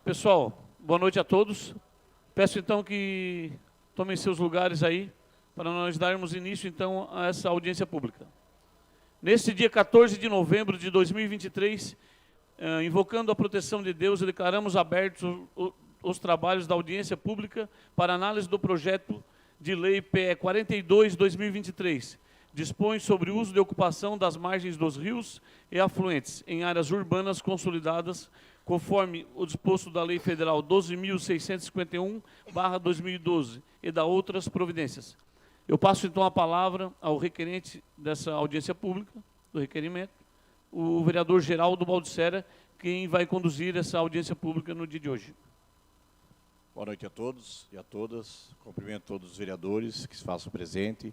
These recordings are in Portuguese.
Pessoal, boa noite a todos. Peço então que tomem seus lugares aí, para nós darmos início então a essa audiência pública. Neste dia 14 de novembro de 2023, invocando a proteção de Deus, declaramos abertos os trabalhos da audiência pública para análise do projeto de lei PE 42/2023, dispõe sobre o uso de ocupação das margens dos rios e afluentes em áreas urbanas consolidadas, conforme o disposto da Lei Federal 12.651/2012 e da outras providências. Eu passo então a palavra ao requerente dessa audiência pública, do requerimento, o vereador Geraldo Baldissera, quem vai conduzir essa audiência pública no dia de hoje. Boa noite a todos e a todas. Cumprimento todos os vereadores que se façam presente,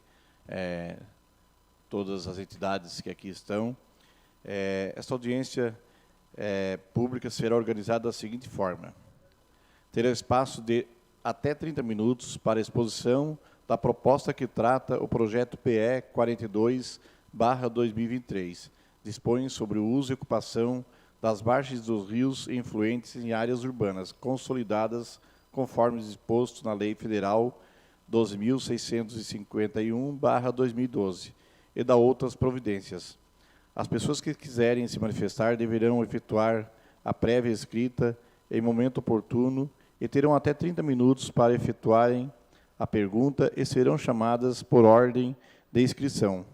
todas as entidades que aqui estão. Esta audiência pública será organizada da seguinte forma. Terá espaço de até 30 minutos para a exposição da proposta que trata o projeto PE 42/2023. Dispõe sobre o uso e ocupação das margens dos rios e influentes em áreas urbanas consolidadas, conforme disposto na Lei Federal 12.651/2012 e da outras providências. As pessoas que quiserem se manifestar deverão efetuar a prévia escrita em momento oportuno e terão até 30 minutos para efetuarem a pergunta e serão chamadas por ordem de inscrição,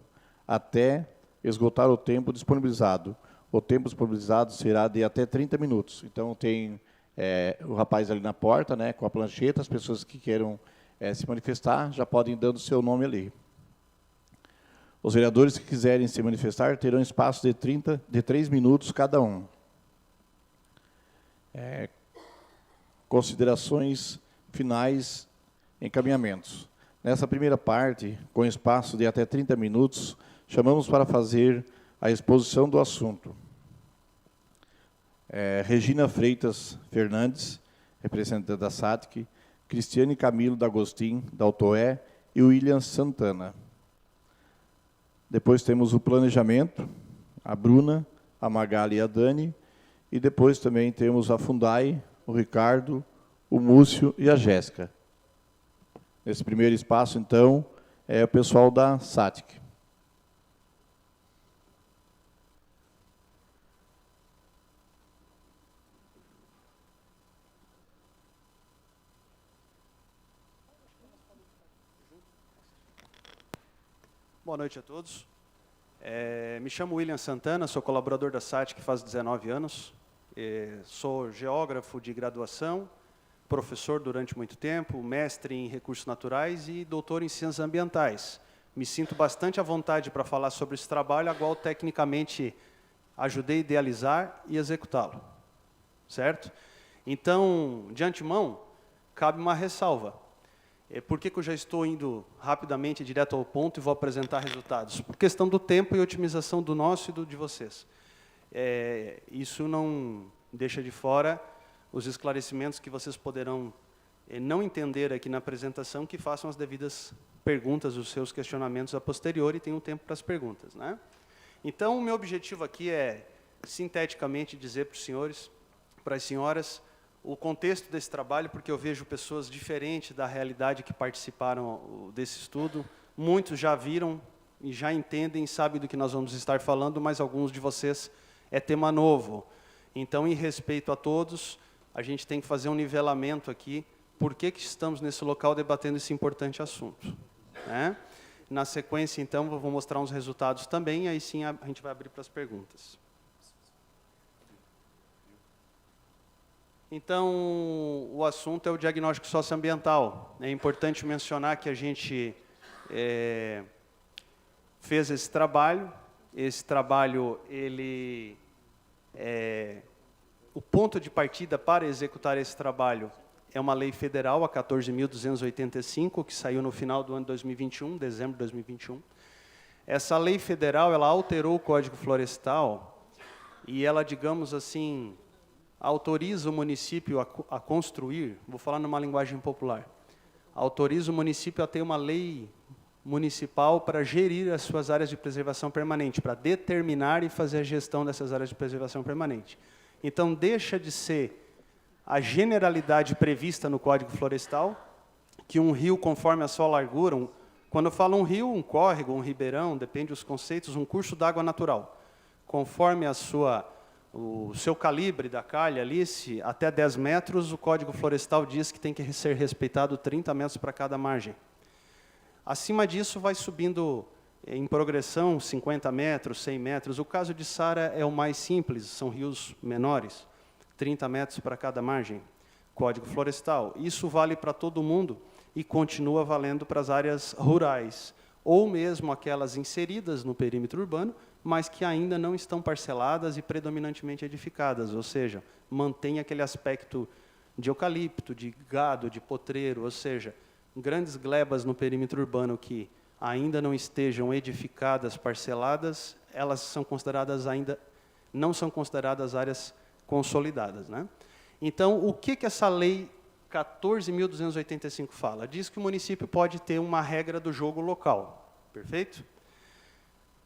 até esgotar o tempo disponibilizado. O tempo disponibilizado será de até 30 minutos. Então, tem o rapaz ali na porta, né, com a plancheta, as pessoas que queiram se manifestar já podem ir dando seu nome ali. Os vereadores que quiserem se manifestar terão espaço de 3 minutos cada um. Considerações finais, encaminhamentos. Nessa primeira parte, com espaço de até 30 minutos, chamamos para fazer a exposição do assunto Regina Freitas Fernandes, representante da SATIC, Cristiane Camilo D'Agostin, da Autoé, e William Santana. Depois temos o planejamento, a Bruna, a Magali e a Dani, e depois também temos a Fundai, o Ricardo, o Múcio e a Jéssica. Nesse primeiro espaço, então, é o pessoal da SATIC. Boa noite a todos. Me chamo William Santana, sou colaborador da SATIC faz 19 anos. Sou geógrafo de graduação, professor durante muito tempo, mestre em recursos naturais e doutor em ciências ambientais. Me sinto bastante à vontade para falar sobre esse trabalho, a qual tecnicamente ajudei a idealizar e executá-lo. Certo? Então, de antemão, cabe uma ressalva. Por que eu já estou indo rapidamente direto ao ponto e vou apresentar resultados? Por questão do tempo e otimização do nosso e do de vocês. Isso não deixa de fora os esclarecimentos que vocês poderão não entender aqui na apresentação, que façam as devidas perguntas, os seus questionamentos a posteriori, e tenham tempo para as perguntas, né? Então, o meu objetivo aqui é, sinteticamente, dizer para os senhores, para as senhoras, o contexto desse trabalho, porque eu vejo pessoas diferentes da realidade que participaram desse estudo. Muitos já viram e já entendem e sabem do que nós vamos estar falando, mas alguns de vocês é tema novo. Então, em respeito a todos, a gente tem que fazer um nivelamento aqui, por que estamos nesse local debatendo esse importante assunto, né? Na sequência, então, eu vou mostrar uns resultados também, e aí sim a gente vai abrir para as perguntas. Então, o assunto é o diagnóstico socioambiental. É importante mencionar que a gente fez esse trabalho. Esse trabalho, o ponto de partida para executar esse trabalho é uma lei federal, a 14.285, que saiu no final do ano de 2021, dezembro de 2021. Essa lei federal, ela alterou o Código Florestal e ela, digamos assim, autoriza o município a construir, vou falar numa linguagem popular, autoriza o município a ter uma lei municipal para gerir as suas áreas de preservação permanente, para determinar e fazer a gestão dessas áreas de preservação permanente. Então, deixa de ser a generalidade prevista no Código Florestal, que um rio, conforme a sua largura, quando eu falo um rio, um córrego, um ribeirão, depende dos conceitos, um curso d'água natural, conforme o seu calibre da calha ali, até 10 metros, o Código Florestal diz que tem que ser respeitado 30 metros para cada margem. Acima disso, vai subindo em progressão 50 metros, 100 metros. O caso de Sara é o mais simples, são rios menores, 30 metros para cada margem. Código Florestal. Isso vale para todo mundo e continua valendo para as áreas rurais, ou mesmo aquelas inseridas no perímetro urbano, mas que ainda não estão parceladas e predominantemente edificadas, ou seja, mantém aquele aspecto de eucalipto, de gado, de potreiro, ou seja, grandes glebas no perímetro urbano que ainda não estejam edificadas, parceladas, elas são consideradas não são consideradas áreas consolidadas, né? Então, o que essa lei 14.285 fala? Diz que o município pode ter uma regra do jogo local, perfeito?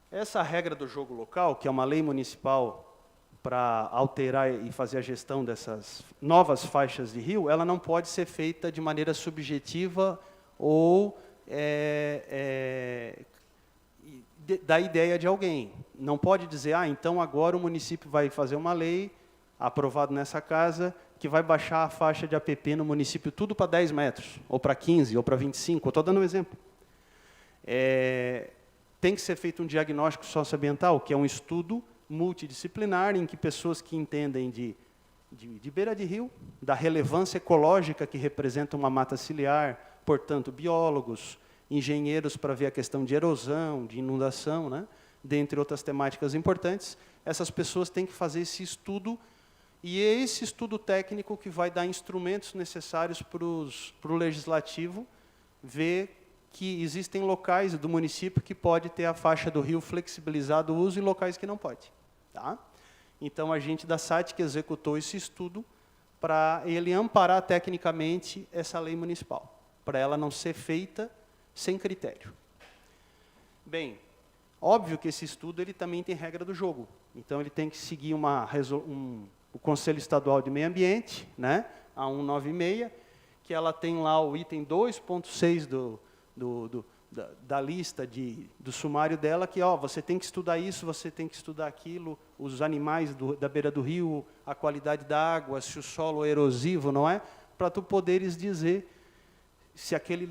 Essa regra do jogo local, que é uma lei municipal para alterar e fazer a gestão dessas novas faixas de rio, ela não pode ser feita de maneira subjetiva ou da ideia de alguém. Não pode dizer, então agora o município vai fazer uma lei, aprovado nessa casa, que vai baixar a faixa de APP no município tudo para 10 metros, ou para 15, ou para 25, eu estou dando um exemplo. Tem que ser feito um diagnóstico socioambiental, que é um estudo multidisciplinar, em que pessoas que entendem de beira de rio, da relevância ecológica que representa uma mata ciliar, portanto, biólogos, engenheiros para ver a questão de erosão, de inundação, né? Dentre outras temáticas importantes, essas pessoas têm que fazer esse estudo, e é esse estudo técnico que vai dar instrumentos necessários para o legislativo ver que existem locais do município que pode ter a faixa do rio flexibilizado o uso e locais que não pode. Tá? Então, a gente da SAT que executou esse estudo para ele amparar tecnicamente essa lei municipal, para ela não ser feita sem critério. Bem, óbvio que esse estudo ele também tem regra do jogo. Então, ele tem que seguir o Conselho Estadual de Meio Ambiente, né, a 196, que ela tem lá o item 2.6 da lista do sumário dela, que você tem que estudar isso, você tem que estudar aquilo, os animais da beira do rio, a qualidade da água, se o solo é erosivo, não é? Para tu poderes dizer se aquele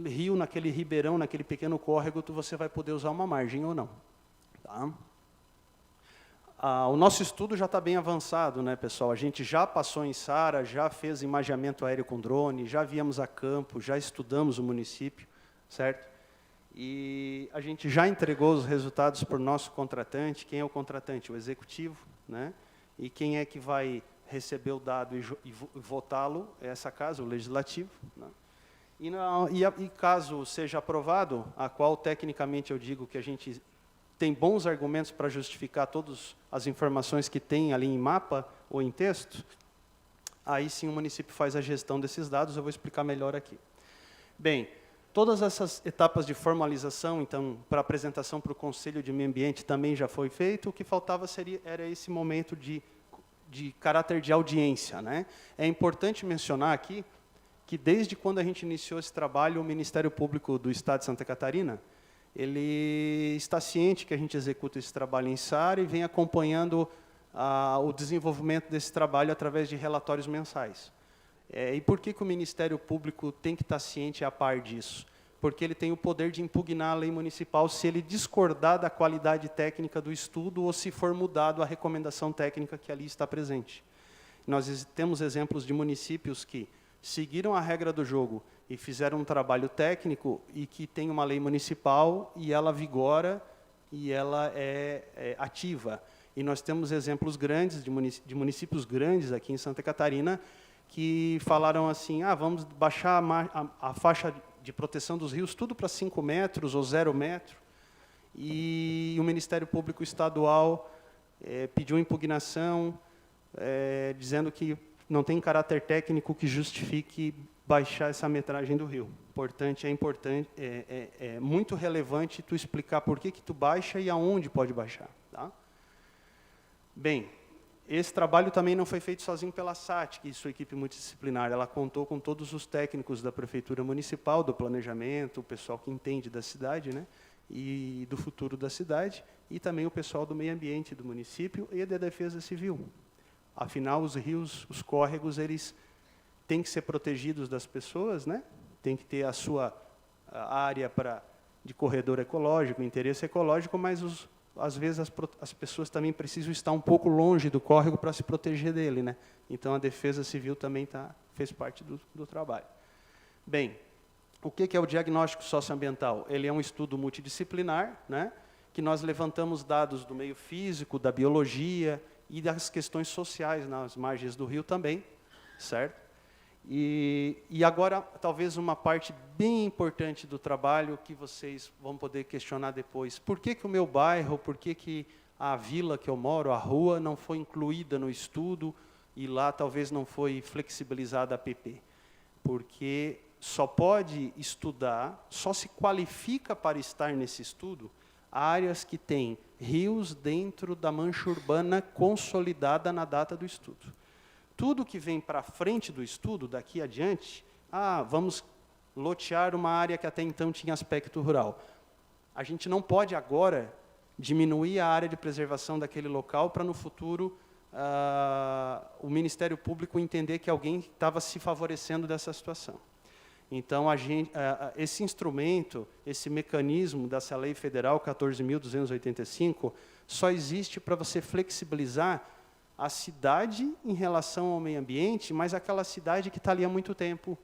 rio, naquele ribeirão, naquele pequeno córrego, você vai poder usar uma margem ou não. Tá? O nosso estudo já está bem avançado, né, pessoal? A gente já passou em Sara, já fez imageamento aéreo com drone, já viemos a campo, já estudamos o município, certo? E a gente já entregou os resultados para o nosso contratante. Quem é o contratante? O executivo, né? E quem é que vai receber o dado e votá-lo? É essa casa, o legislativo, né? E caso seja aprovado, a qual tecnicamente eu digo que a gente tem bons argumentos para justificar todas as informações que tem ali em mapa ou em texto, aí sim o município faz a gestão desses dados, eu vou explicar melhor aqui. Bem, todas essas etapas de formalização, então, para apresentação para o Conselho de Meio Ambiente também já foi feito, o que faltava era esse momento de caráter de audiência, né? É importante mencionar aqui que desde quando a gente iniciou esse trabalho, o Ministério Público do Estado de Santa Catarina, ele está ciente que a gente executa esse trabalho em Sara e vem acompanhando o desenvolvimento desse trabalho através de relatórios mensais. E por que o Ministério Público tem que estar ciente a par disso? Porque ele tem o poder de impugnar a lei municipal se ele discordar da qualidade técnica do estudo ou se for mudado a recomendação técnica que ali está presente. Nós temos exemplos de municípios que seguiram a regra do jogo e fizeram um trabalho técnico e que tem uma lei municipal e ela vigora e ela é ativa. E nós temos exemplos grandes de municípios grandes aqui em Santa Catarina que falaram assim, vamos baixar a faixa de proteção dos rios tudo para 5 metros ou 0 metro. E o Ministério Público Estadual pediu impugnação, dizendo que não tem caráter técnico que justifique baixar essa metragem do rio. Portanto, é muito relevante tu explicar por que tu baixa e aonde pode baixar. Tá? Bem, esse trabalho também não foi feito sozinho pela SATIC e sua equipe multidisciplinar. Ela contou com todos os técnicos da Prefeitura Municipal, do planejamento, o pessoal que entende da cidade, né, e do futuro da cidade, e também o pessoal do meio ambiente do município e da Defesa Civil. Afinal, os rios, os córregos, eles têm que ser protegidos das pessoas, né? Tem que ter a sua área de corredor ecológico, interesse ecológico, mas às vezes as pessoas também precisam estar um pouco longe do córrego para se proteger dele, né? Então, a Defesa Civil também fez parte do trabalho. Bem, o que é o diagnóstico socioambiental? Ele é um estudo multidisciplinar, né, que nós levantamos dados do meio físico, da biologia e das questões sociais nas margens do rio também, certo? E agora, talvez uma parte bem importante do trabalho que vocês vão poder questionar depois. Por que o meu bairro, por que a vila que eu moro, a rua, não foi incluída no estudo e lá talvez não foi flexibilizada a PP? Porque só pode estudar, só se qualifica para estar nesse estudo áreas que têm rios dentro da mancha urbana consolidada na data do estudo. Tudo que vem para frente do estudo, daqui adiante, vamos lotear uma área que até então tinha aspecto rural. A gente não pode agora diminuir a área de preservação daquele local para, no futuro, o Ministério Público entender que alguém estava se favorecendo dessa situação. Então, esse instrumento, esse mecanismo dessa lei federal 14.285, só existe para você flexibilizar a cidade em relação ao meio ambiente, mas aquela cidade que está ali há muito tempo,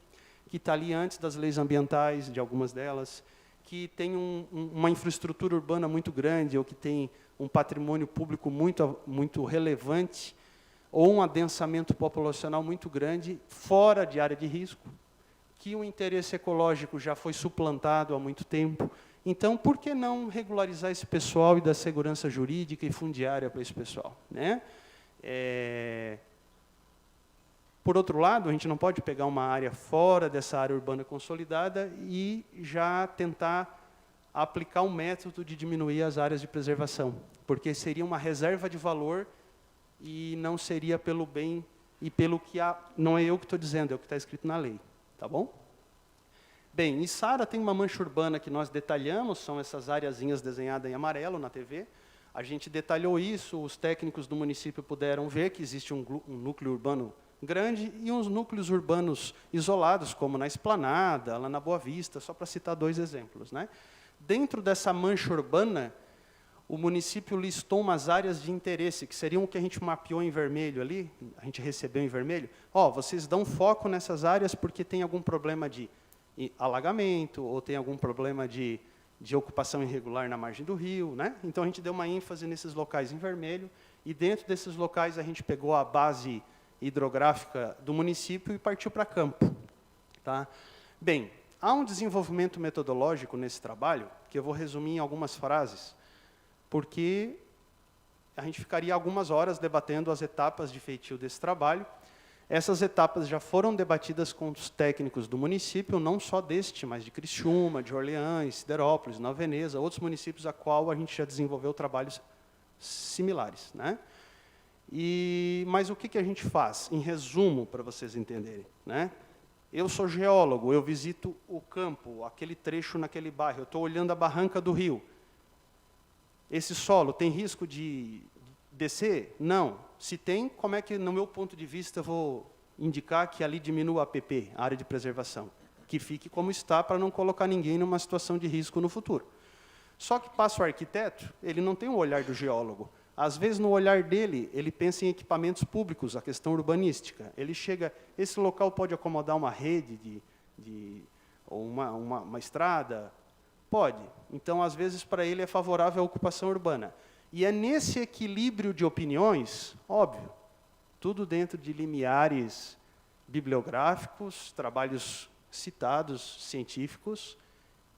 que está ali antes das leis ambientais, de algumas delas, que tem uma infraestrutura urbana muito grande, ou que tem um patrimônio público muito relevante, ou um adensamento populacional muito grande, fora de área de risco, que o interesse ecológico já foi suplantado há muito tempo. Então, por que não regularizar esse pessoal e dar segurança jurídica e fundiária para esse pessoal, né? Por outro lado, a gente não pode pegar uma área fora dessa área urbana consolidada e já tentar aplicar um método de diminuir as áreas de preservação, porque seria uma reserva de valor e não seria pelo bem e pelo que não é eu que estou dizendo, é o que está escrito na lei, tá bom? Bem, Içara tem uma mancha urbana que nós detalhamos, são essas areazinhas desenhadas em amarelo na TV. A gente detalhou isso, os técnicos do município puderam ver que existe um núcleo urbano grande e uns núcleos urbanos isolados, como na Esplanada, lá na Boa Vista, só para citar 2 exemplos, né? Dentro dessa mancha urbana, o município listou umas áreas de interesse, que seriam o que a gente mapeou em vermelho ali, a gente recebeu em vermelho. Vocês dão foco nessas áreas porque tem algum problema de alagamento, ou tem algum problema de ocupação irregular na margem do rio, né? Então, a gente deu uma ênfase nesses locais em vermelho, e dentro desses locais a gente pegou a base hidrográfica do município e partiu para campo. Tá? Bem, há um desenvolvimento metodológico nesse trabalho, que eu vou resumir em algumas frases, porque a gente ficaria algumas horas debatendo as etapas de feitio desse trabalho. Essas etapas já foram debatidas com os técnicos do município, não só deste, mas de Criciúma, de Orleans, Siderópolis, Nova Veneza, outros municípios a qual a gente já desenvolveu trabalhos similares, né? Mas o que a gente faz? Em resumo, para vocês entenderem, né? Eu sou geólogo, eu visito o campo, aquele trecho naquele bairro, eu estou olhando a barranca do rio. Esse solo tem risco de descer? Não. Se tem, como é que, no meu ponto de vista, eu vou indicar que ali diminua a APP, a área de preservação? Que fique como está, para não colocar ninguém numa situação de risco no futuro. Só que passa o arquiteto, ele não tem o olhar do geólogo. Às vezes, no olhar dele, ele pensa em equipamentos públicos, a questão urbanística. Ele chega, esse local pode acomodar uma rede ou uma estrada? Pode. Então, às vezes, para ele é favorável a ocupação urbana. E é nesse equilíbrio de opiniões, óbvio, tudo dentro de limiares bibliográficos, trabalhos citados, científicos,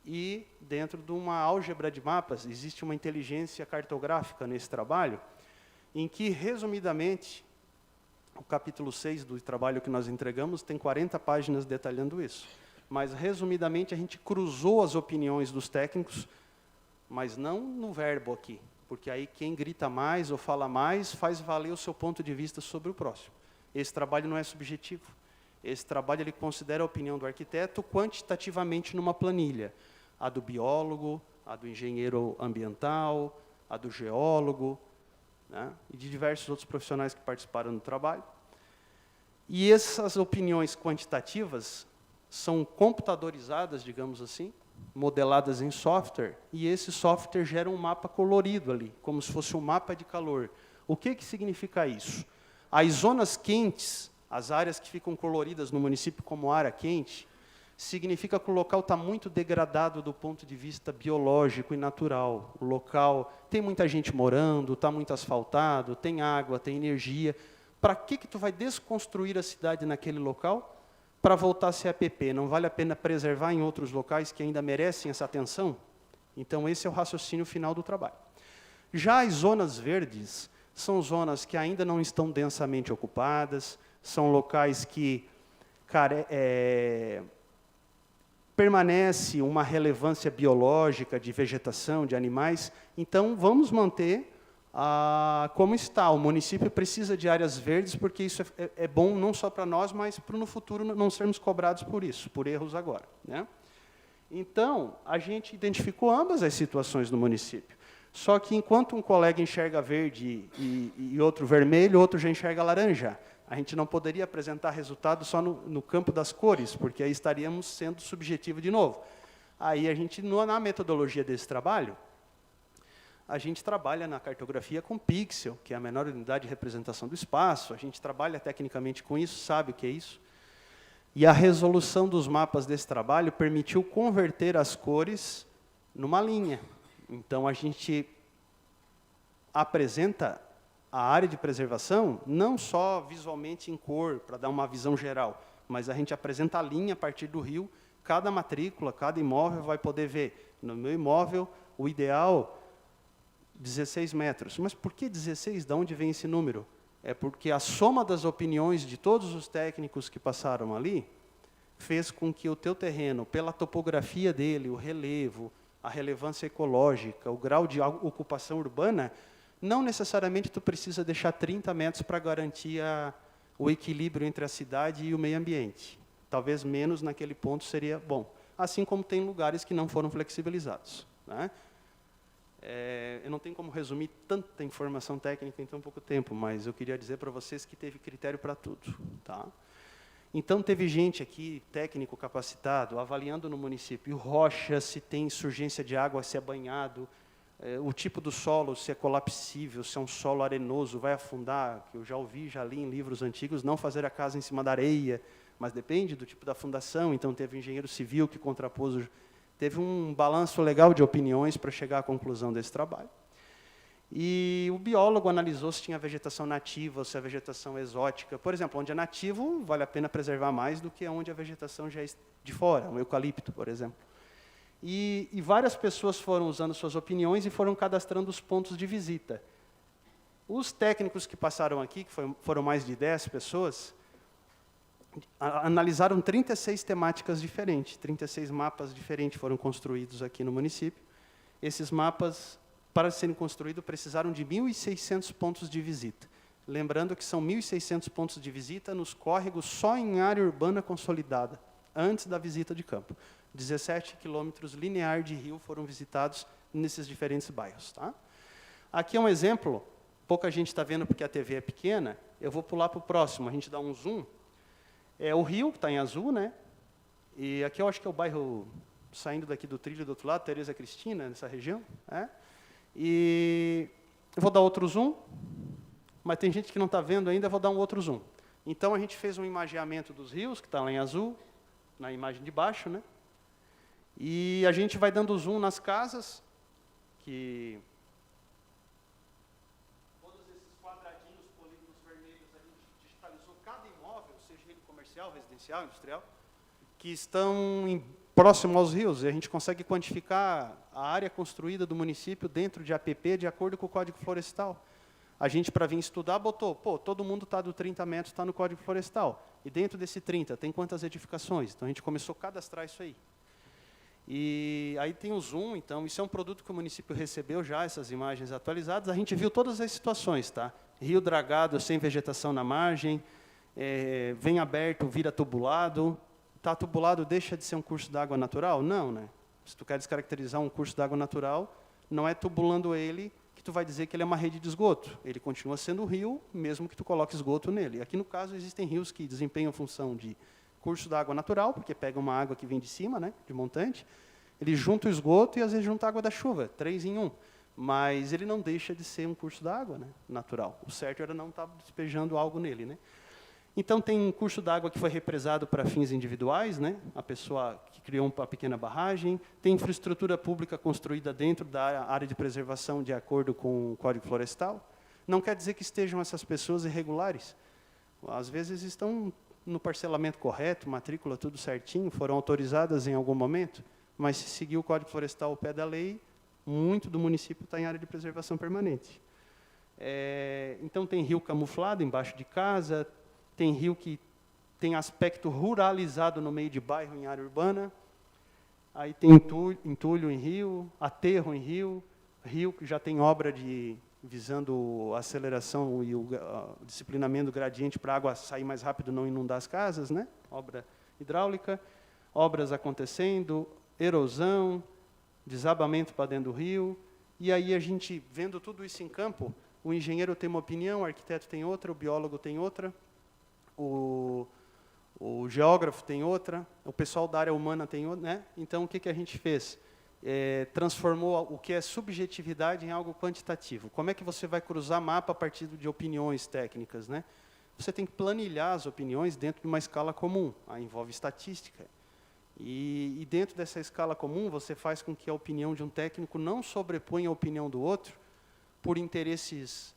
e dentro de uma álgebra de mapas, existe uma inteligência cartográfica nesse trabalho, em que, resumidamente, o capítulo 6 do trabalho que nós entregamos tem 40 páginas detalhando isso. Mas, resumidamente, a gente cruzou as opiniões dos técnicos, mas não no verbo aqui, porque aí quem grita mais ou fala mais faz valer o seu ponto de vista sobre o próximo. Esse trabalho não é subjetivo. Esse trabalho ele considera a opinião do arquiteto quantitativamente numa planilha. A do biólogo, a do engenheiro ambiental, a do geólogo, né, e de diversos outros profissionais que participaram do trabalho. E essas opiniões quantitativas são computadorizadas, digamos assim, modeladas em software, e esse software gera um mapa colorido ali, como se fosse um mapa de calor. O que significa isso? As zonas quentes, as áreas que ficam coloridas no município como área quente, significa que o local está muito degradado do ponto de vista biológico e natural. O local tem muita gente morando, está muito asfaltado, tem água, tem energia. Para que tu vai desconstruir a cidade naquele local? Para voltar a ser APP. Não vale a pena preservar em outros locais que ainda merecem essa atenção? Então, esse é o raciocínio final do trabalho. Já as zonas verdes são zonas que ainda não estão densamente ocupadas, são locais que permanece uma relevância biológica de vegetação, de animais. Então, vamos manter como está. O município precisa de áreas verdes, porque isso é bom não só para nós, mas para no futuro não sermos cobrados por isso, por erros agora, né? Então, a gente identificou ambas as situações no município. Só que, enquanto um colega enxerga verde e outro vermelho, outro já enxerga laranja. A gente não poderia apresentar resultado só no campo das cores, porque aí estaríamos sendo subjetivo de novo. Aí, a gente, na metodologia desse trabalho, a gente trabalha na cartografia com pixel, que é a menor unidade de representação do espaço. A gente trabalha tecnicamente com isso, sabe o que é isso. E a resolução dos mapas desse trabalho permitiu converter as cores numa linha. Então, a gente apresenta a área de preservação não só visualmente em cor, para dar uma visão geral, mas a gente apresenta a linha a partir do rio. Cada matrícula, cada imóvel vai poder ver. No meu imóvel, o ideal 16 metros. Mas por que 16? De onde vem esse número? É porque a soma das opiniões de todos os técnicos que passaram ali fez com que o teu terreno, pela topografia dele, o relevo, a relevância ecológica, o grau de ocupação urbana, não necessariamente tu precisa deixar 30 metros para garantir o equilíbrio entre a cidade e o meio ambiente. Talvez menos naquele ponto seria bom. Assim como tem lugares que não foram flexibilizados, né? Eu não tenho como resumir tanta informação técnica em tão pouco tempo, mas eu queria dizer para vocês que teve critério para tudo, tá? Então, teve gente aqui, técnico capacitado, avaliando no município rocha, se tem surgência de água, se é banhado, o tipo do solo, se é colapsível, se é um solo arenoso, vai afundar, que eu já ouvi, já li em livros antigos, não fazer a casa em cima da areia, mas depende do tipo da fundação. Então, teve engenheiro civil que contrapôs. Teve um balanço legal de opiniões para chegar à conclusão desse trabalho. E o biólogo analisou se tinha vegetação nativa ou se a vegetação exótica. Por exemplo, onde é nativo, vale a pena preservar mais do que onde a vegetação já é de fora, um eucalipto, por exemplo. E várias pessoas foram usando suas opiniões e foram cadastrando os pontos de visita. Os técnicos que passaram aqui, que foram mais de 10 pessoas, analisaram 36 temáticas diferentes, 36 mapas diferentes foram construídos aqui no município. Esses mapas, para serem construídos, precisaram de 1.600 pontos de visita. Lembrando que são 1.600 pontos de visita nos córregos só em área urbana consolidada, antes da visita de campo. 17 quilômetros linear de rio foram visitados nesses diferentes bairros, tá? Aqui é um exemplo, pouca gente está vendo porque a TV é pequena, eu vou pular para o próximo, a gente dá um zoom. É o rio, que está em azul, né? E aqui eu acho que é o bairro, saindo daqui do trilho do outro lado, Tereza Cristina, nessa região. Né? E eu vou dar outro zoom, mas tem gente que não está vendo ainda, eu vou dar um outro zoom. Então, a gente fez um imageamento dos rios, que está lá em azul, na imagem de baixo, né? E a gente vai dando zoom nas casas, que residencial, industrial, que estão próximo aos rios, e a gente consegue quantificar a área construída do município dentro de APP de acordo com o Código Florestal. A gente, para vir estudar, botou, todo mundo está do 30 metros, está no Código Florestal, e dentro desse 30, tem quantas edificações? Então, a gente começou a cadastrar isso aí. E aí tem o Zoom, então, isso é um produto que o município recebeu já, essas imagens atualizadas. A gente viu todas as situações, tá? Rio dragado, sem vegetação na margem, vem aberto, vira tubulado. Está tubulado, deixa de ser um curso d'água natural? Não, né? Se tu quer descaracterizar um curso d'água natural, não é tubulando ele que tu vai dizer que ele é uma rede de esgoto. Ele continua sendo rio, mesmo que tu coloque esgoto nele. Aqui, no caso, existem rios que desempenham a função de curso d'água natural, porque pega uma água que vem de cima, né, de montante, ele junta o esgoto e, às vezes, junta a água da chuva, 3 em 1. Mas ele não deixa de ser um curso d'água, né, natural. O certo era não estar despejando algo nele, né? Então, tem um curso d'água que foi represado para fins individuais, né? A pessoa que criou uma pequena barragem. Tem infraestrutura pública construída dentro da área de preservação de acordo com o Código Florestal. Não quer dizer que estejam essas pessoas irregulares. Às vezes estão no parcelamento correto, matrícula tudo certinho, foram autorizadas em algum momento, mas se seguir o Código Florestal ao pé da lei, muito do município está em área de preservação permanente. Então, tem rio camuflado embaixo de casa, tem rio que tem aspecto ruralizado no meio de bairro, em área urbana. Aí tem entulho em rio, aterro em rio, rio que já tem obra visando a aceleração e o disciplinamento do gradiente para a água sair mais rápido, não inundar as casas, né? Obra hidráulica, obras acontecendo, erosão, desabamento para dentro do rio. E aí, a gente, vendo tudo isso em campo, o engenheiro tem uma opinião, o arquiteto tem outra, o biólogo tem outra, o geógrafo tem outra, o pessoal da área humana tem outra, né? Então, o que a gente fez? Transformou o que é subjetividade em algo quantitativo. Como é que você vai cruzar mapa a partir de opiniões técnicas, né? Você tem que planilhar as opiniões dentro de uma escala comum. Aí envolve estatística. E dentro dessa escala comum, você faz com que a opinião de um técnico não sobreponha a opinião do outro por interesses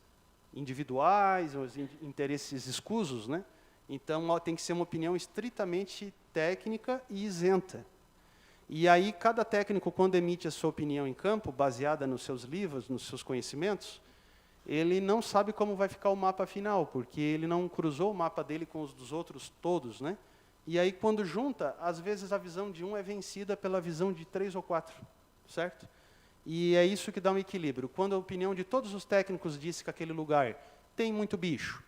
individuais, ou interesses escusos, né? Então, tem que ser uma opinião estritamente técnica e isenta. E aí, cada técnico, quando emite a sua opinião em campo, baseada nos seus livros, nos seus conhecimentos, ele não sabe como vai ficar o mapa final, porque ele não cruzou o mapa dele com os dos outros todos, né? E aí, quando junta, às vezes a visão de um é vencida pela visão de 3 ou 4, certo? E é isso que dá um equilíbrio. Quando a opinião de todos os técnicos disse que aquele lugar tem muito bicho,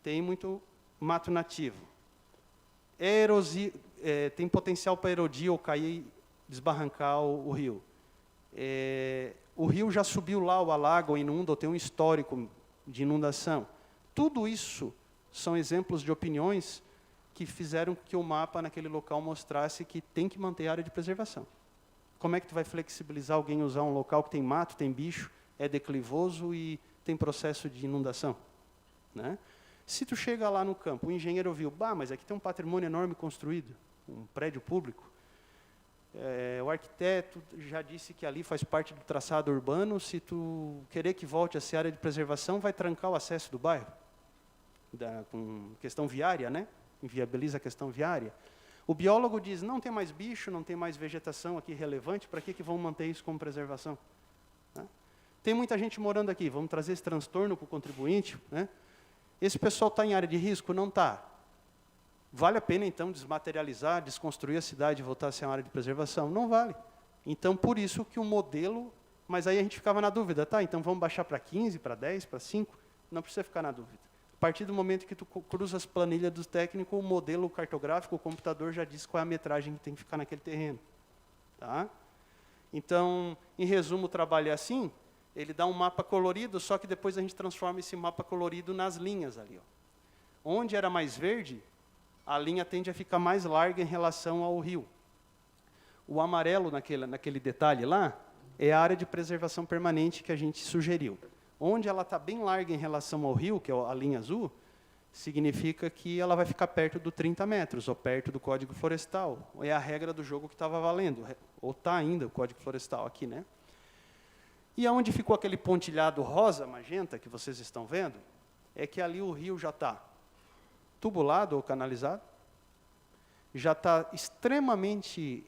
tem muito mato nativo, tem potencial para erodir ou cair, desbarrancar o rio. O rio já subiu lá, o alaga, ou inunda, ou tem um histórico de inundação. Tudo isso são exemplos de opiniões que fizeram que o mapa naquele local mostrasse que tem que manter a área de preservação. Como é que tu vai flexibilizar alguém usar um local que tem mato, tem bicho, é declivoso e tem processo de inundação, né? Se tu chega lá no campo, o engenheiro viu, mas aqui tem um patrimônio enorme construído, um prédio público. O arquiteto já disse que ali faz parte do traçado urbano, se tu querer que volte a ser área de preservação, vai trancar o acesso do bairro, com questão viária, né? Inviabiliza a questão viária. O biólogo diz, não tem mais bicho, não tem mais vegetação aqui relevante, para que vão manter isso como preservação? Né? Tem muita gente morando aqui, vamos trazer esse transtorno para o contribuinte, né? Esse pessoal está em área de risco? Não está. Vale a pena, então, desmaterializar, desconstruir a cidade e voltar a ser uma área de preservação? Não vale. Então, por isso que o modelo... Mas aí a gente ficava na dúvida, tá, então vamos baixar para 15, para 10, para 5? Não precisa ficar na dúvida. A partir do momento que tu cruza as planilhas do técnico, o modelo cartográfico, o computador já diz qual é a metragem que tem que ficar naquele terreno. Tá? Então, em resumo, o trabalho é assim, ele dá um mapa colorido, só que depois a gente transforma esse mapa colorido nas linhas ali. Ó. Onde era mais verde, a linha tende a ficar mais larga em relação ao rio. O amarelo naquele detalhe lá é a área de preservação permanente que a gente sugeriu. Onde ela está bem larga em relação ao rio, que é a linha azul, significa que ela vai ficar perto do 30 metros, ou perto do Código Florestal. É a regra do jogo que estava valendo, ou está ainda o Código Florestal aqui, né? E aonde ficou aquele pontilhado rosa, magenta, que vocês estão vendo, é que ali o rio já está tubulado ou canalizado, já está extremamente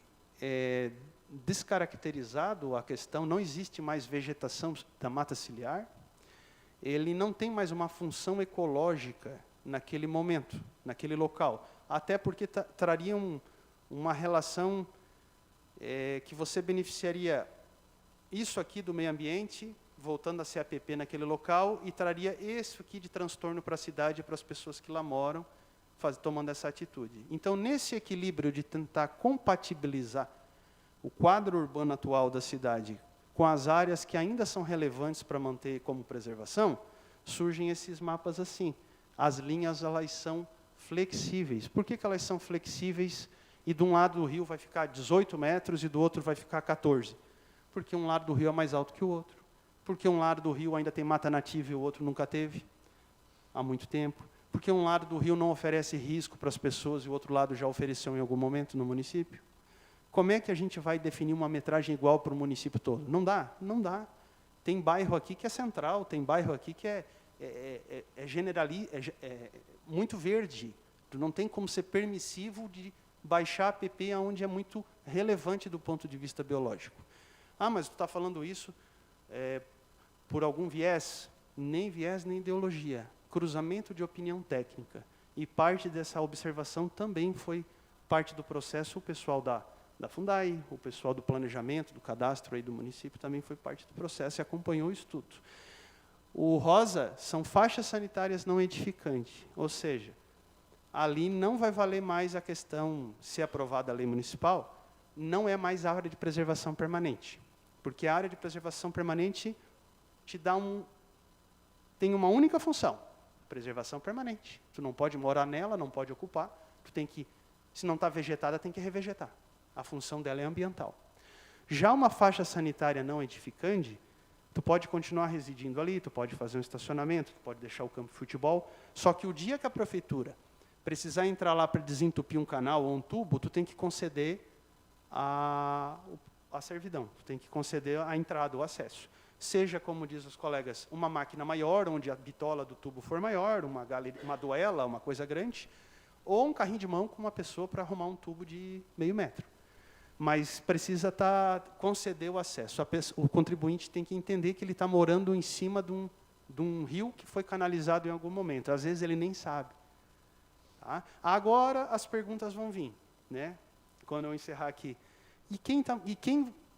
descaracterizado a questão, não existe mais vegetação da mata ciliar, ele não tem mais uma função ecológica naquele momento, naquele local, até porque traria uma relação que você beneficiaria isso aqui do meio ambiente, voltando a ser APP naquele local, e traria isso aqui de transtorno para a cidade e para as pessoas que lá moram, tomando essa atitude. Então, nesse equilíbrio de tentar compatibilizar o quadro urbano atual da cidade com as áreas que ainda são relevantes para manter como preservação, surgem esses mapas assim. As linhas, elas são flexíveis. Por que elas são flexíveis e de um lado do rio vai ficar 18 metros e do outro vai ficar 14? Porque um lado do rio é mais alto que o outro. Porque um lado do rio ainda tem mata nativa e o outro nunca teve, há muito tempo. Porque um lado do rio não oferece risco para as pessoas e o outro lado já ofereceu em algum momento no município. Como é que a gente vai definir uma metragem igual para o município todo? Não dá, não dá. Tem bairro aqui que é central, tem bairro aqui que é muito verde. Não tem como ser permissivo de baixar a PP onde é muito relevante do ponto de vista biológico. Ah, mas tu está falando isso por algum viés? Nem viés, nem ideologia. Cruzamento de opinião técnica. E parte dessa observação também foi parte do processo, o pessoal da Fundai, o pessoal do planejamento, do cadastro aí do município também foi parte do processo e acompanhou o estudo. O rosa são faixas sanitárias não edificantes, ou seja, ali não vai valer mais a questão, se aprovada a lei municipal, não é mais a área de preservação permanente. Porque a área de preservação permanente te dá tem uma única função, preservação permanente. Tu não pode morar nela, não pode ocupar, tu tem que, se não está vegetada, tem que revegetar. A função dela é ambiental. Já uma faixa sanitária não edificante, tu pode continuar residindo ali, tu pode fazer um estacionamento, tu pode deixar o campo de futebol, só que o dia que a prefeitura precisar entrar lá para desentupir um canal ou um tubo, tu tem que conceder a servidão, tu tem que conceder a entrada, o acesso. Seja, como diz os colegas, uma máquina maior, onde a bitola do tubo for maior, uma duela, uma coisa grande, ou um carrinho de mão com uma pessoa para arrumar um tubo de meio metro. Mas precisa conceder o acesso. O contribuinte tem que entender que ele está morando em cima de um rio que foi canalizado em algum momento. Às vezes ele nem sabe. Tá? Agora as perguntas vão vir, né? Quando eu encerrar aqui.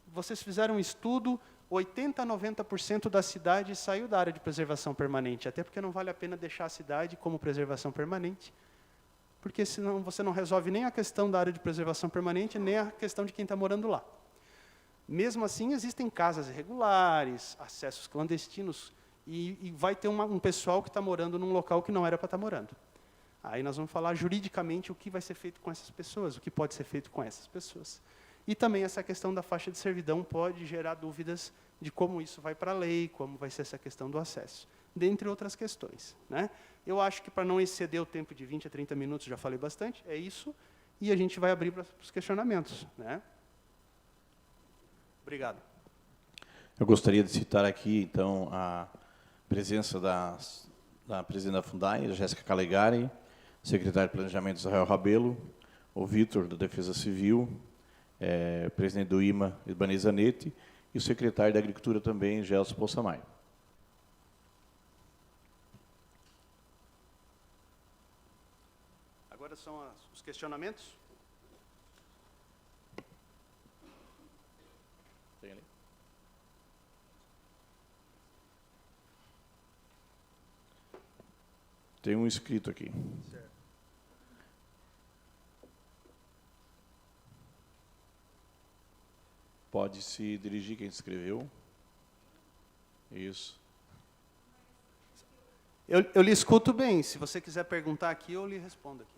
Vocês fizeram um estudo, 80% a 90% da cidade saiu da área de preservação permanente, até porque não vale a pena deixar a cidade como preservação permanente, porque senão você não resolve nem a questão da área de preservação permanente, nem a questão de quem está morando lá. Mesmo assim, existem casas irregulares, acessos clandestinos, e vai ter um pessoal que está morando num local que não era para estar morando. Aí nós vamos falar juridicamente o que vai ser feito com essas pessoas, o que pode ser feito com essas pessoas. E também essa questão da faixa de servidão pode gerar dúvidas de como isso vai para a lei, como vai ser essa questão do acesso, dentre outras questões, né? Eu acho que, para não exceder o tempo de 20 a 30 minutos, já falei bastante, é isso, e a gente vai abrir para os questionamentos, né? Obrigado. Eu gostaria de citar aqui, então, a presença da presidente da Fundai, a Jéssica Calegari, secretário de Planejamento, Israel Rabelo, o Vitor, da Defesa Civil, presidente do IMA, Ibanez Zanetti, e o secretário da Agricultura também, Gelson Poçamaio. Agora são os questionamentos. Tem ali? Tem um inscrito aqui. Certo. Pode se dirigir quem escreveu. Isso. Eu lhe escuto bem. Se você quiser perguntar aqui, eu lhe respondo aqui.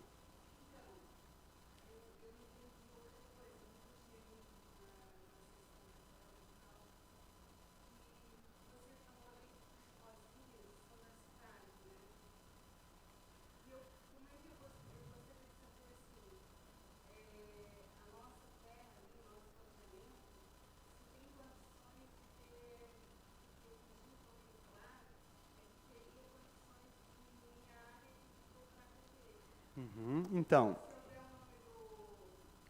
Então,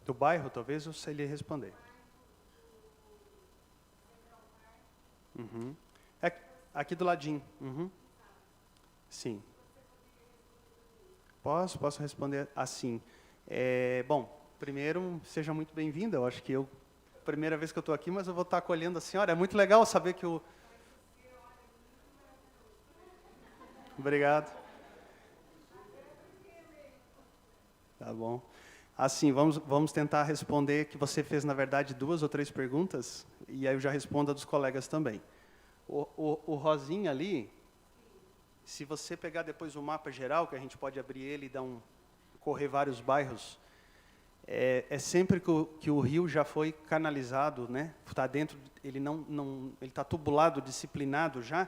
do bairro, talvez eu sei lhe responder. É aqui do ladinho. Sim. Posso responder assim. Bom, primeiro, seja muito bem-vinda. Eu acho que eu primeira vez que eu estou aqui, mas eu vou estar acolhendo a senhora. É muito legal saber que o... Obrigado. Tá bom. Assim, vamos tentar responder, que você fez, na verdade, 2 ou 3 perguntas, e aí eu já respondo a dos colegas também. O rosinha ali, se você pegar depois o mapa geral, que a gente pode abrir ele e correr vários bairros, é sempre que o rio já foi canalizado, né? Tá dentro, ele está tubulado, disciplinado já,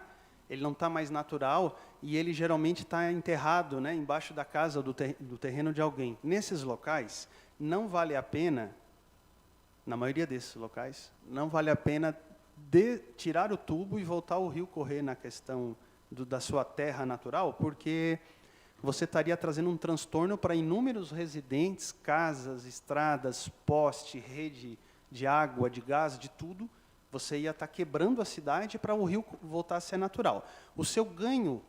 ele não está mais natural, e ele geralmente está enterrado, né, embaixo da casa, do terreno de alguém. Nesses locais, não vale a pena, na maioria desses locais, não vale a pena tirar o tubo e voltar o rio correr na questão da sua terra natural, porque você estaria trazendo um transtorno para inúmeros residentes, casas, estradas, poste, rede de água, de gás, de tudo. Você ia estar quebrando a cidade para o rio voltar a ser natural. O seu ganho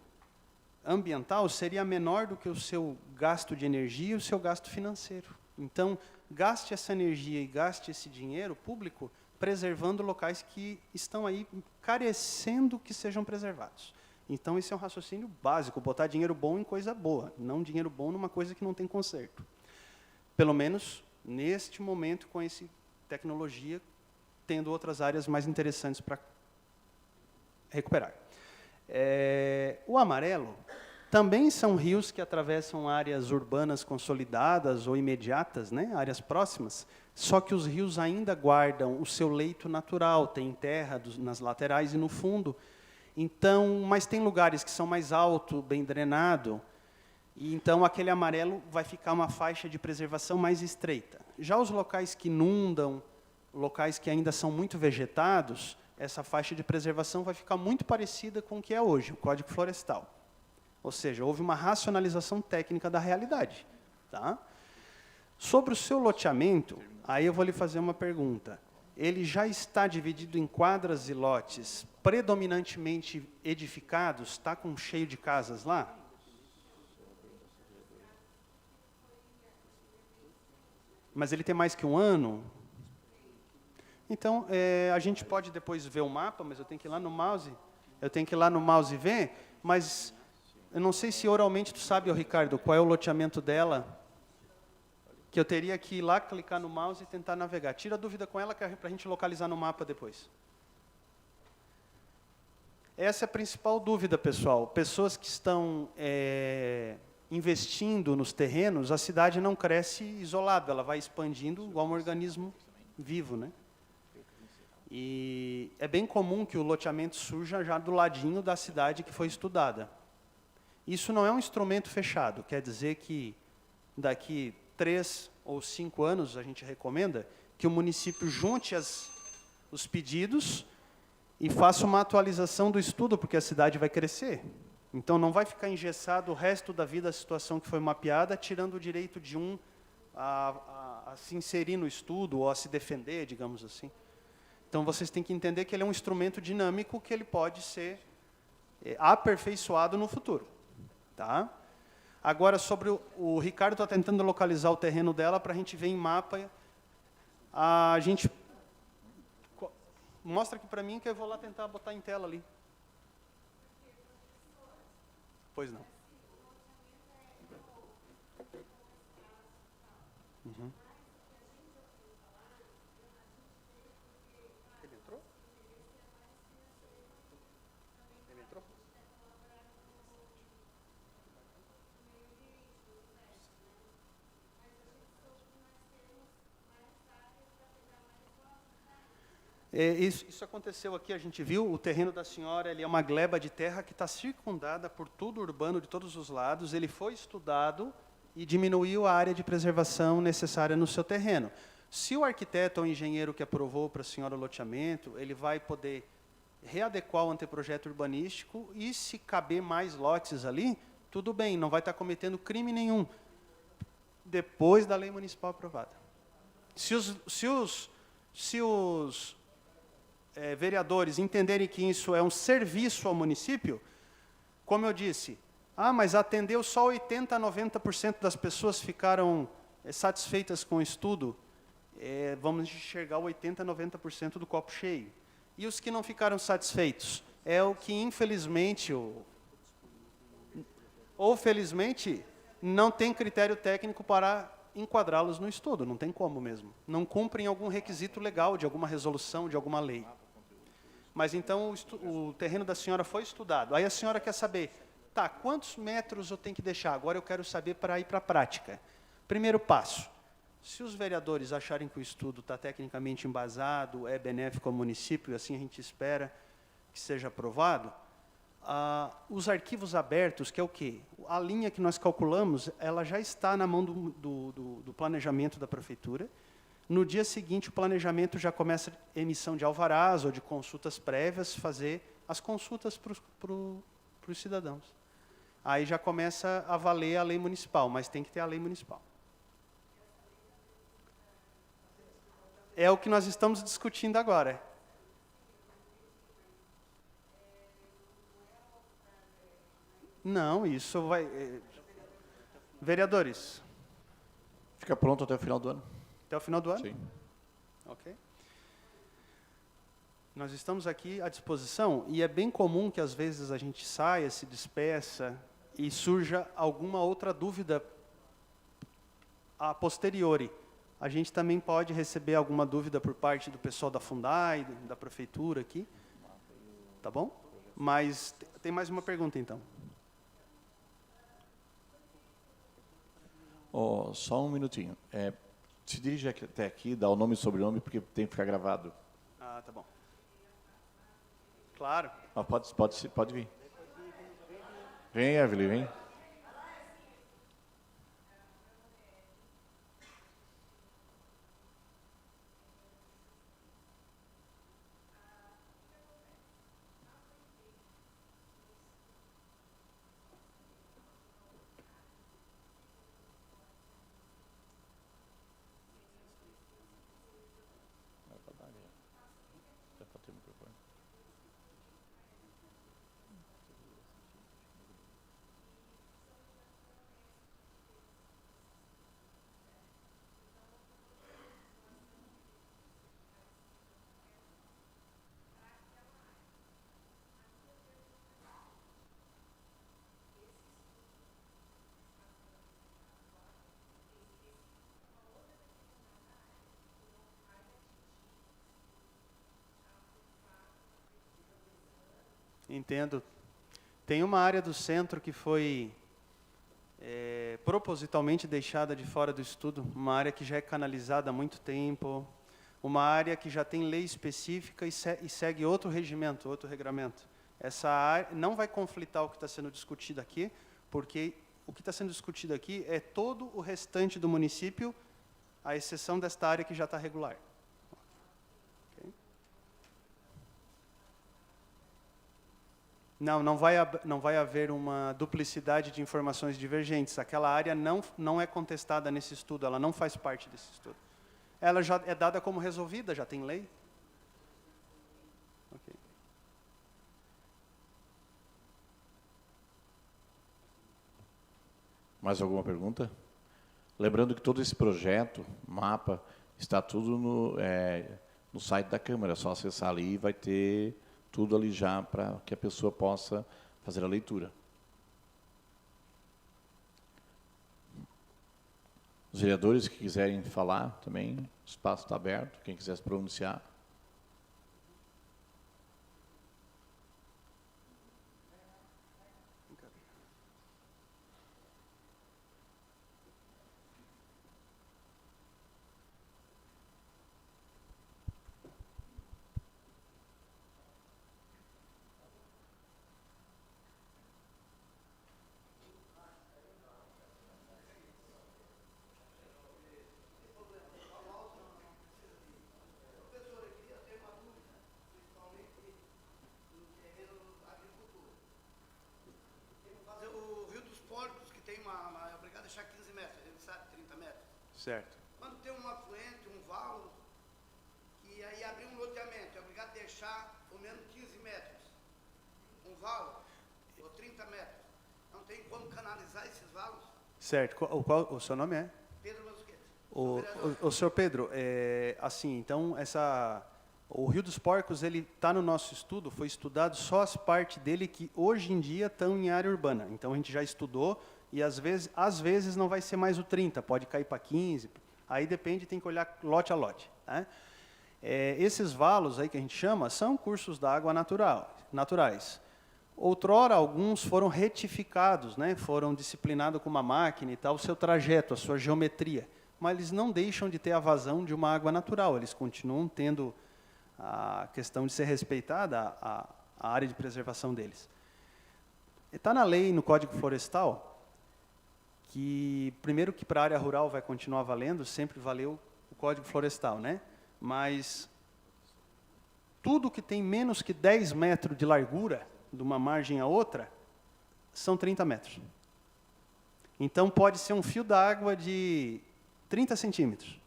ambiental seria menor do que o seu gasto de energia e o seu gasto financeiro. Então, gaste essa energia e gaste esse dinheiro público preservando locais que estão aí carecendo que sejam preservados. Então, esse é um raciocínio básico, botar dinheiro bom em coisa boa, não dinheiro bom numa coisa que não tem conserto. Pelo menos, neste momento, com essa tecnologia, tendo outras áreas mais interessantes para recuperar. O amarelo também são rios que atravessam áreas urbanas consolidadas ou imediatas, né, áreas próximas, só que os rios ainda guardam o seu leito natural, tem terra nas laterais e no fundo. Então, mas tem lugares que são mais altos, bem drenado, e então aquele amarelo vai ficar uma faixa de preservação mais estreita. Já os locais que inundam, locais que ainda são muito vegetados, essa faixa de preservação vai ficar muito parecida com o que é hoje, o Código Florestal. Ou seja, houve uma racionalização técnica da realidade. Tá? Sobre o seu loteamento, aí eu vou lhe fazer uma pergunta. Ele já está dividido em quadras e lotes predominantemente edificados? Está com cheio de casas lá? Mas ele tem mais que 1 ano? Então, a gente pode depois ver o mapa, mas eu tenho que ir lá no mouse. Eu tenho que ir lá no mouse e ver, mas eu não sei se oralmente tu sabe, Ricardo, qual é o loteamento dela, que eu teria que ir lá, clicar no mouse e tentar navegar. Tira a dúvida com ela, para a gente localizar no mapa depois. Essa é a principal dúvida, pessoal. Pessoas que estão investindo nos terrenos, a cidade não cresce isolada, ela vai expandindo igual um organismo vivo, né? E é bem comum que o loteamento surja já do ladinho da cidade que foi estudada. Isso não é um instrumento fechado, quer dizer que daqui 3 ou 5 anos, a gente recomenda que o município junte os pedidos e faça uma atualização do estudo, porque a cidade vai crescer. Então, não vai ficar engessado o resto da vida a situação que foi mapeada, tirando o direito de a se inserir no estudo ou a se defender, digamos assim. Então, vocês têm que entender que ele é um instrumento dinâmico que ele pode ser aperfeiçoado no futuro. Tá? Agora, sobre o Ricardo está tentando localizar o terreno dela para a gente ver em mapa. A gente mostra aqui para mim que eu vou lá tentar botar em tela ali. Pois não. Uhum. Ele entrou? Ele entrou? Isso aconteceu aqui, a gente viu, o terreno da senhora, ele é uma gleba de terra que está circundada por tudo urbano de todos os lados, ele foi estudado e diminuiu a área de preservação necessária no seu terreno. Se o arquiteto ou engenheiro que aprovou para a senhora o loteamento, ele vai poder readequar o anteprojeto urbanístico e se caber mais lotes ali, tudo bem, não vai estar cometendo crime nenhum, depois da lei municipal aprovada. Se os vereadores entenderem que isso é um serviço ao município, como eu disse, mas atendeu só 80% a 90% das pessoas ficaram satisfeitas com o estudo, vamos enxergar 80%, 90% do copo cheio. E os que não ficaram satisfeitos? É o que, infelizmente, ou felizmente, não tem critério técnico para enquadrá-los no estudo, não tem como mesmo. Não cumprem algum requisito legal de alguma resolução, de alguma lei. Mas então o terreno da senhora foi estudado. Aí a senhora quer saber, tá, quantos metros eu tenho que deixar? Agora eu quero saber para ir para a prática. Primeiro passo, se os vereadores acharem que o estudo está tecnicamente embasado, é benéfico ao município, e assim a gente espera que seja aprovado, os arquivos abertos, que é o quê? A linha que nós calculamos, ela já está na mão do planejamento da prefeitura. No dia seguinte, o planejamento já começa a emissão de alvarás ou de consultas prévias, fazer as consultas para os cidadãos. Aí já começa a valer a lei municipal, mas tem que ter a lei municipal. É o que nós estamos discutindo agora. Não, isso vai... Vereadores. Fica pronto até o final do ano? Até o final do ano? Sim. Ok. Nós estamos aqui à disposição e é bem comum que às vezes a gente saia, se despeça e surja alguma outra dúvida a posteriori. A gente também pode receber alguma dúvida por parte do pessoal da Fundai, da prefeitura aqui. Tá bom? Mas tem mais uma pergunta então. Só um minutinho. Se dirige até aqui, dá o nome e sobrenome, porque tem que ficar gravado. Ah, tá bom. Claro. Pode vir. Vem, Evelyn, vem. Entendo. Tem uma área do centro que foi propositalmente deixada de fora do estudo, uma área que já é canalizada há muito tempo, uma área que já tem lei específica e segue outro regimento, outro regramento. Essa área não vai conflitar o que está sendo discutido aqui, porque o que está sendo discutido aqui é todo o restante do município, à exceção desta área que já está regular. Não vai haver uma duplicidade de informações divergentes. Aquela área não é contestada nesse estudo, ela não faz parte desse estudo. Ela já é dada como resolvida, já tem lei. Okay. Mais alguma pergunta? Lembrando que todo esse projeto, mapa, está tudo no site da Câmara. É só acessar ali e vai ter tudo ali já para que a pessoa possa fazer a leitura. Os vereadores que quiserem falar também, o espaço está aberto, quem quiser se pronunciar. Certo. Quando tem um afluente, um valo, e aí abrir um loteamento, é obrigado a deixar pelo menos 15 metros. Um valo, ou 30 metros. Não tem como canalizar esses valos? Certo. O seu nome é? Pedro Massuquete. O senhor Pedro, assim, então, o Rio dos Porcos, ele está no nosso estudo, foi estudado só as partes dele que hoje em dia estão em área urbana. Então, a gente já estudou e, às vezes não vai ser mais o 30, pode cair para 15, aí depende, tem que olhar lote a lote. Né? Esses valos aí que a gente chama são cursos d'água naturais. Outrora, alguns foram retificados, né? Foram disciplinados com uma máquina e tal, o seu trajeto, a sua geometria. Mas eles não deixam de ter a vazão de uma água natural, eles continuam tendo a questão de ser respeitada a área de preservação deles. Está na lei, no Código Florestal, que, primeiro que para a área rural vai continuar valendo, sempre valeu o Código Florestal, né? Mas tudo que tem menos que 10 metros de largura, de uma margem a outra, são 30 metros. Então, pode ser um fio d'água de 30 centímetros.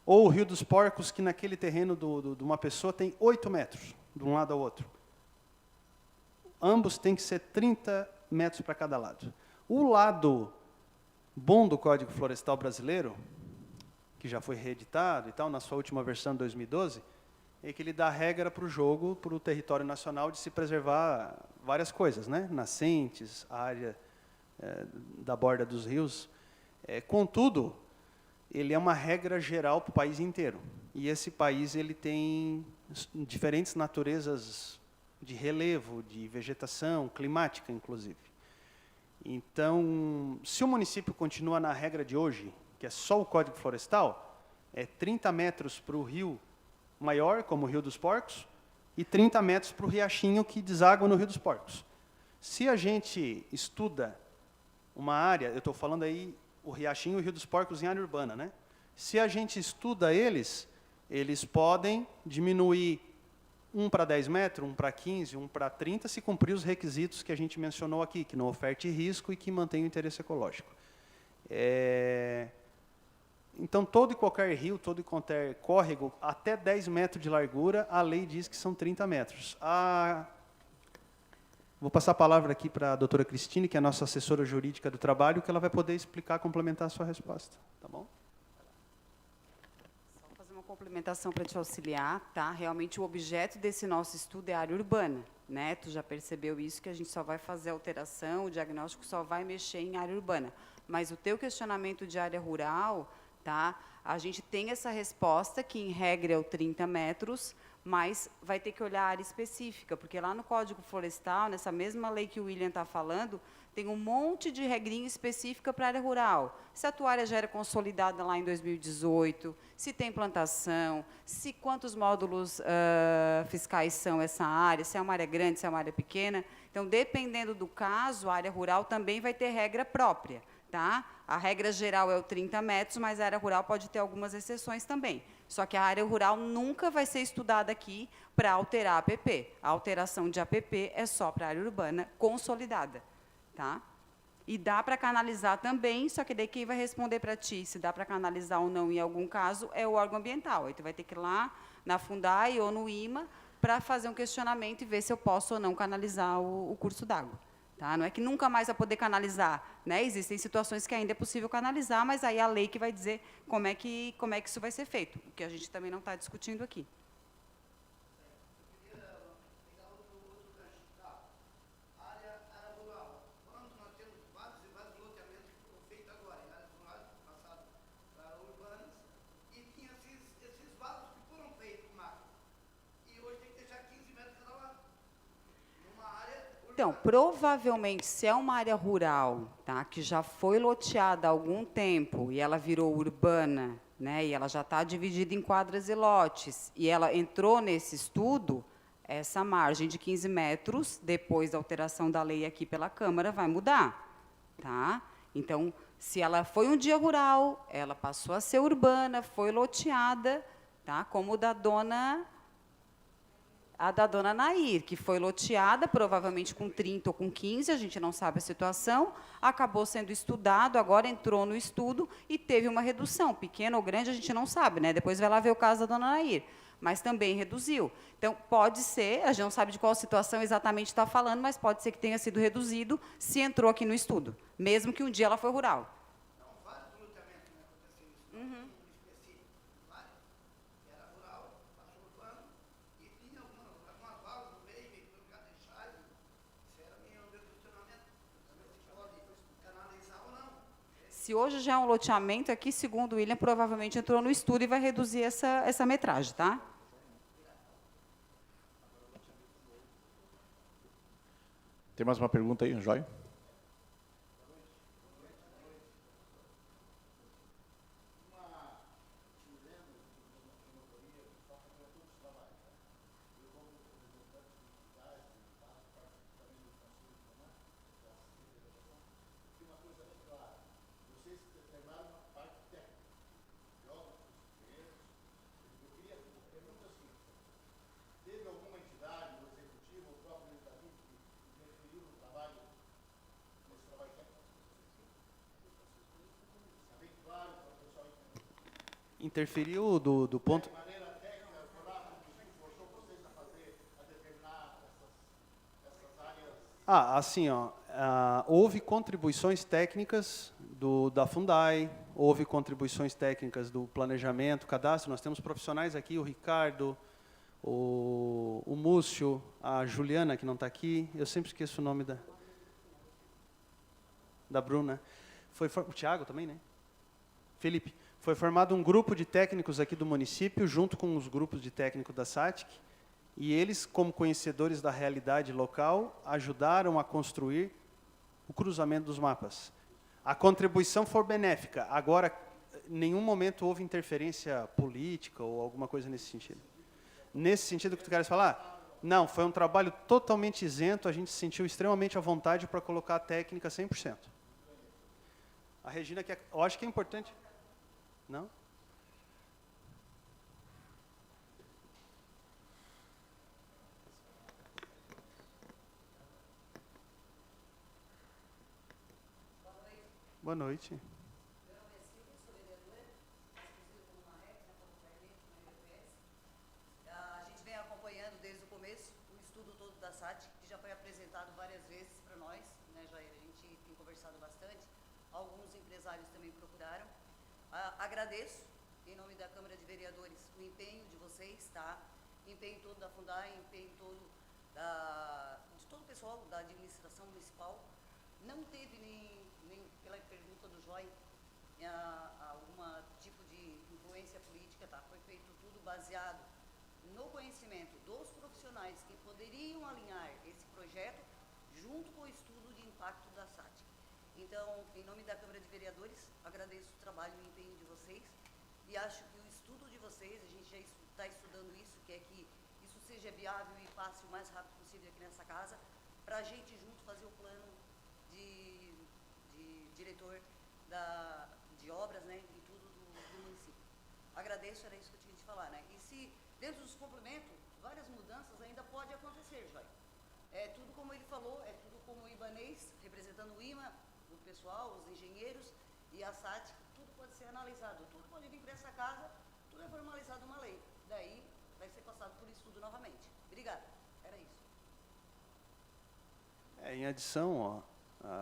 Ou o Rio dos Porcos, que naquele terreno de uma pessoa tem 8 metros, de um lado ao outro. Ambos têm que ser 30 metros para cada lado. O lado bom do Código Florestal brasileiro, que já foi reeditado e tal, na sua última versão de 2012, é que ele dá regra para o jogo, para o território nacional, de se preservar várias coisas, né? Nascentes, a área da borda dos rios. Contudo, ele é uma regra geral para o país inteiro. E esse país ele tem diferentes naturezas de relevo, de vegetação, climática, inclusive. Então, se o município continua na regra de hoje, que é só o Código Florestal, é 30 metros para o rio maior, como o Rio dos Porcos, e 30 metros para o riachinho que deságua no Rio dos Porcos. Se a gente estuda uma área, eu estou falando aí o riachinho e o Rio dos Porcos em área urbana, né? Se a gente estuda eles podem diminuir 1 para 10 metros, 1 para 15, 1 para 30, se cumprir os requisitos que a gente mencionou aqui, que não oferte risco e que mantenha o interesse ecológico. Então, todo e qualquer rio, todo e qualquer córrego, até 10 metros de largura, a lei diz que são 30 metros. Vou passar a palavra aqui para a doutora Cristine, que é a nossa assessora jurídica do trabalho, que ela vai poder explicar, complementar a sua resposta. Tá bom? Só fazer uma complementação para te auxiliar, tá? Realmente, o objeto desse nosso estudo é a área urbana, né? Tu já percebeu isso, que a gente só vai fazer alteração, o diagnóstico só vai mexer em área urbana. Mas o teu questionamento de área rural, tá? A gente tem essa resposta, que em regra é o 30 metros, mas vai ter que olhar a área específica, porque lá no Código Florestal, nessa mesma lei que o William está falando, tem um monte de regrinha específica para a área rural. Se a tua área já era consolidada lá em 2018, se tem plantação, se quantos módulos fiscais são essa área, se é uma área grande, se é uma área pequena. Então, dependendo do caso, a área rural também vai ter regra própria. Tá? A regra geral é o 30 metros, mas a área rural pode ter algumas exceções também. Só que a área rural nunca vai ser estudada aqui para alterar a APP. A alteração de APP é só para a área urbana consolidada. Tá? E dá para canalizar também, só que daí quem vai responder para ti se dá para canalizar ou não em algum caso é o órgão ambiental. Aí tu vai ter que ir lá na Fundai ou no IMA para fazer um questionamento e ver se eu posso ou não canalizar o curso d'água. Tá? Não é que nunca mais vai poder canalizar, né? Existem situações que ainda é possível canalizar, mas aí a lei que vai dizer como é que isso vai ser feito, o que a gente também não está discutindo aqui. Então, provavelmente, se é uma área rural, tá, que já foi loteada há algum tempo e ela virou urbana, né, e ela já está dividida em quadras e lotes, e ela entrou nesse estudo, essa margem de 15 metros, depois da alteração da lei aqui pela Câmara, vai mudar. Tá? Então, se ela foi um dia rural, ela passou a ser urbana, foi loteada, tá, como a da dona Nair, que foi loteada, provavelmente com 30 ou com 15, a gente não sabe a situação, acabou sendo estudado, agora entrou no estudo e teve uma redução, pequena ou grande, a gente não sabe, né? Depois vai lá ver o caso da dona Nair, mas também reduziu. Então, pode ser, a gente não sabe de qual situação exatamente está falando, mas pode ser que tenha sido reduzido se entrou aqui no estudo, mesmo que um dia ela foi rural. Então, vários loteamentos, né, aconteceu isso. Se hoje já é um loteamento, aqui, segundo o William, provavelmente entrou no estudo e vai reduzir essa metragem, tá? Tem mais uma pergunta aí, Joia? Interferiu do ponto... Assim, ó, houve contribuições técnicas da Fundai, houve contribuições técnicas do planejamento, cadastro. Nós temos profissionais aqui, o Ricardo, o Múcio, a Juliana, que não está aqui. Eu sempre esqueço o nome da Bruna. O Thiago também, né? Felipe. Foi formado um grupo de técnicos aqui do município, junto com os grupos de técnicos da SATIC, e eles, como conhecedores da realidade local, ajudaram a construir o cruzamento dos mapas. A contribuição foi benéfica. Agora, em nenhum momento houve interferência política ou alguma coisa nesse sentido. Nesse sentido que tu queres falar? Não, foi um trabalho totalmente isento, a gente se sentiu extremamente à vontade para colocar a técnica 100%. A Regina, eu acho que é importante... Não? Boa noite. Meu nome é Silvia, sou vereadora, mais conhecida como Marreco, na Parlamento, na UFS. A gente vem acompanhando desde o começo o estudo todo da SATIC, que já foi apresentado várias vezes para nós, né, Jair? A gente tem conversado bastante, alguns empresários também procuraram. Agradeço, em nome da Câmara de Vereadores, o empenho de vocês, tá? Empenho todo da Fundai, empenho todo de todo o pessoal da administração municipal. Não teve nem pela pergunta do Joy, algum tipo de influência política, tá? Foi feito tudo baseado no conhecimento dos profissionais que poderiam alinhar esse projeto junto com o estudo de impacto da SATIC. Então, em nome da Câmara de Vereadores, agradeço o trabalho e o empenho de vocês e acho que o estudo de vocês, a gente já está estudando isso, que é que isso seja viável e passe o mais rápido possível aqui nessa casa, para a gente junto fazer o plano de diretor de obras, né, e tudo do município. Agradeço, era isso que eu tinha de falar, né? E se, dentro dos complementos, várias mudanças ainda pode acontecer, Joy. É tudo como ele falou, é tudo como o Ibanês, representando o IMA, o pessoal, os engenheiros e a SATIC, tudo pode ser analisado, tudo pode vir para essa casa, tudo é formalizado uma lei. Daí vai ser passado por estudo novamente. Obrigada. Era isso. Em adição, ó,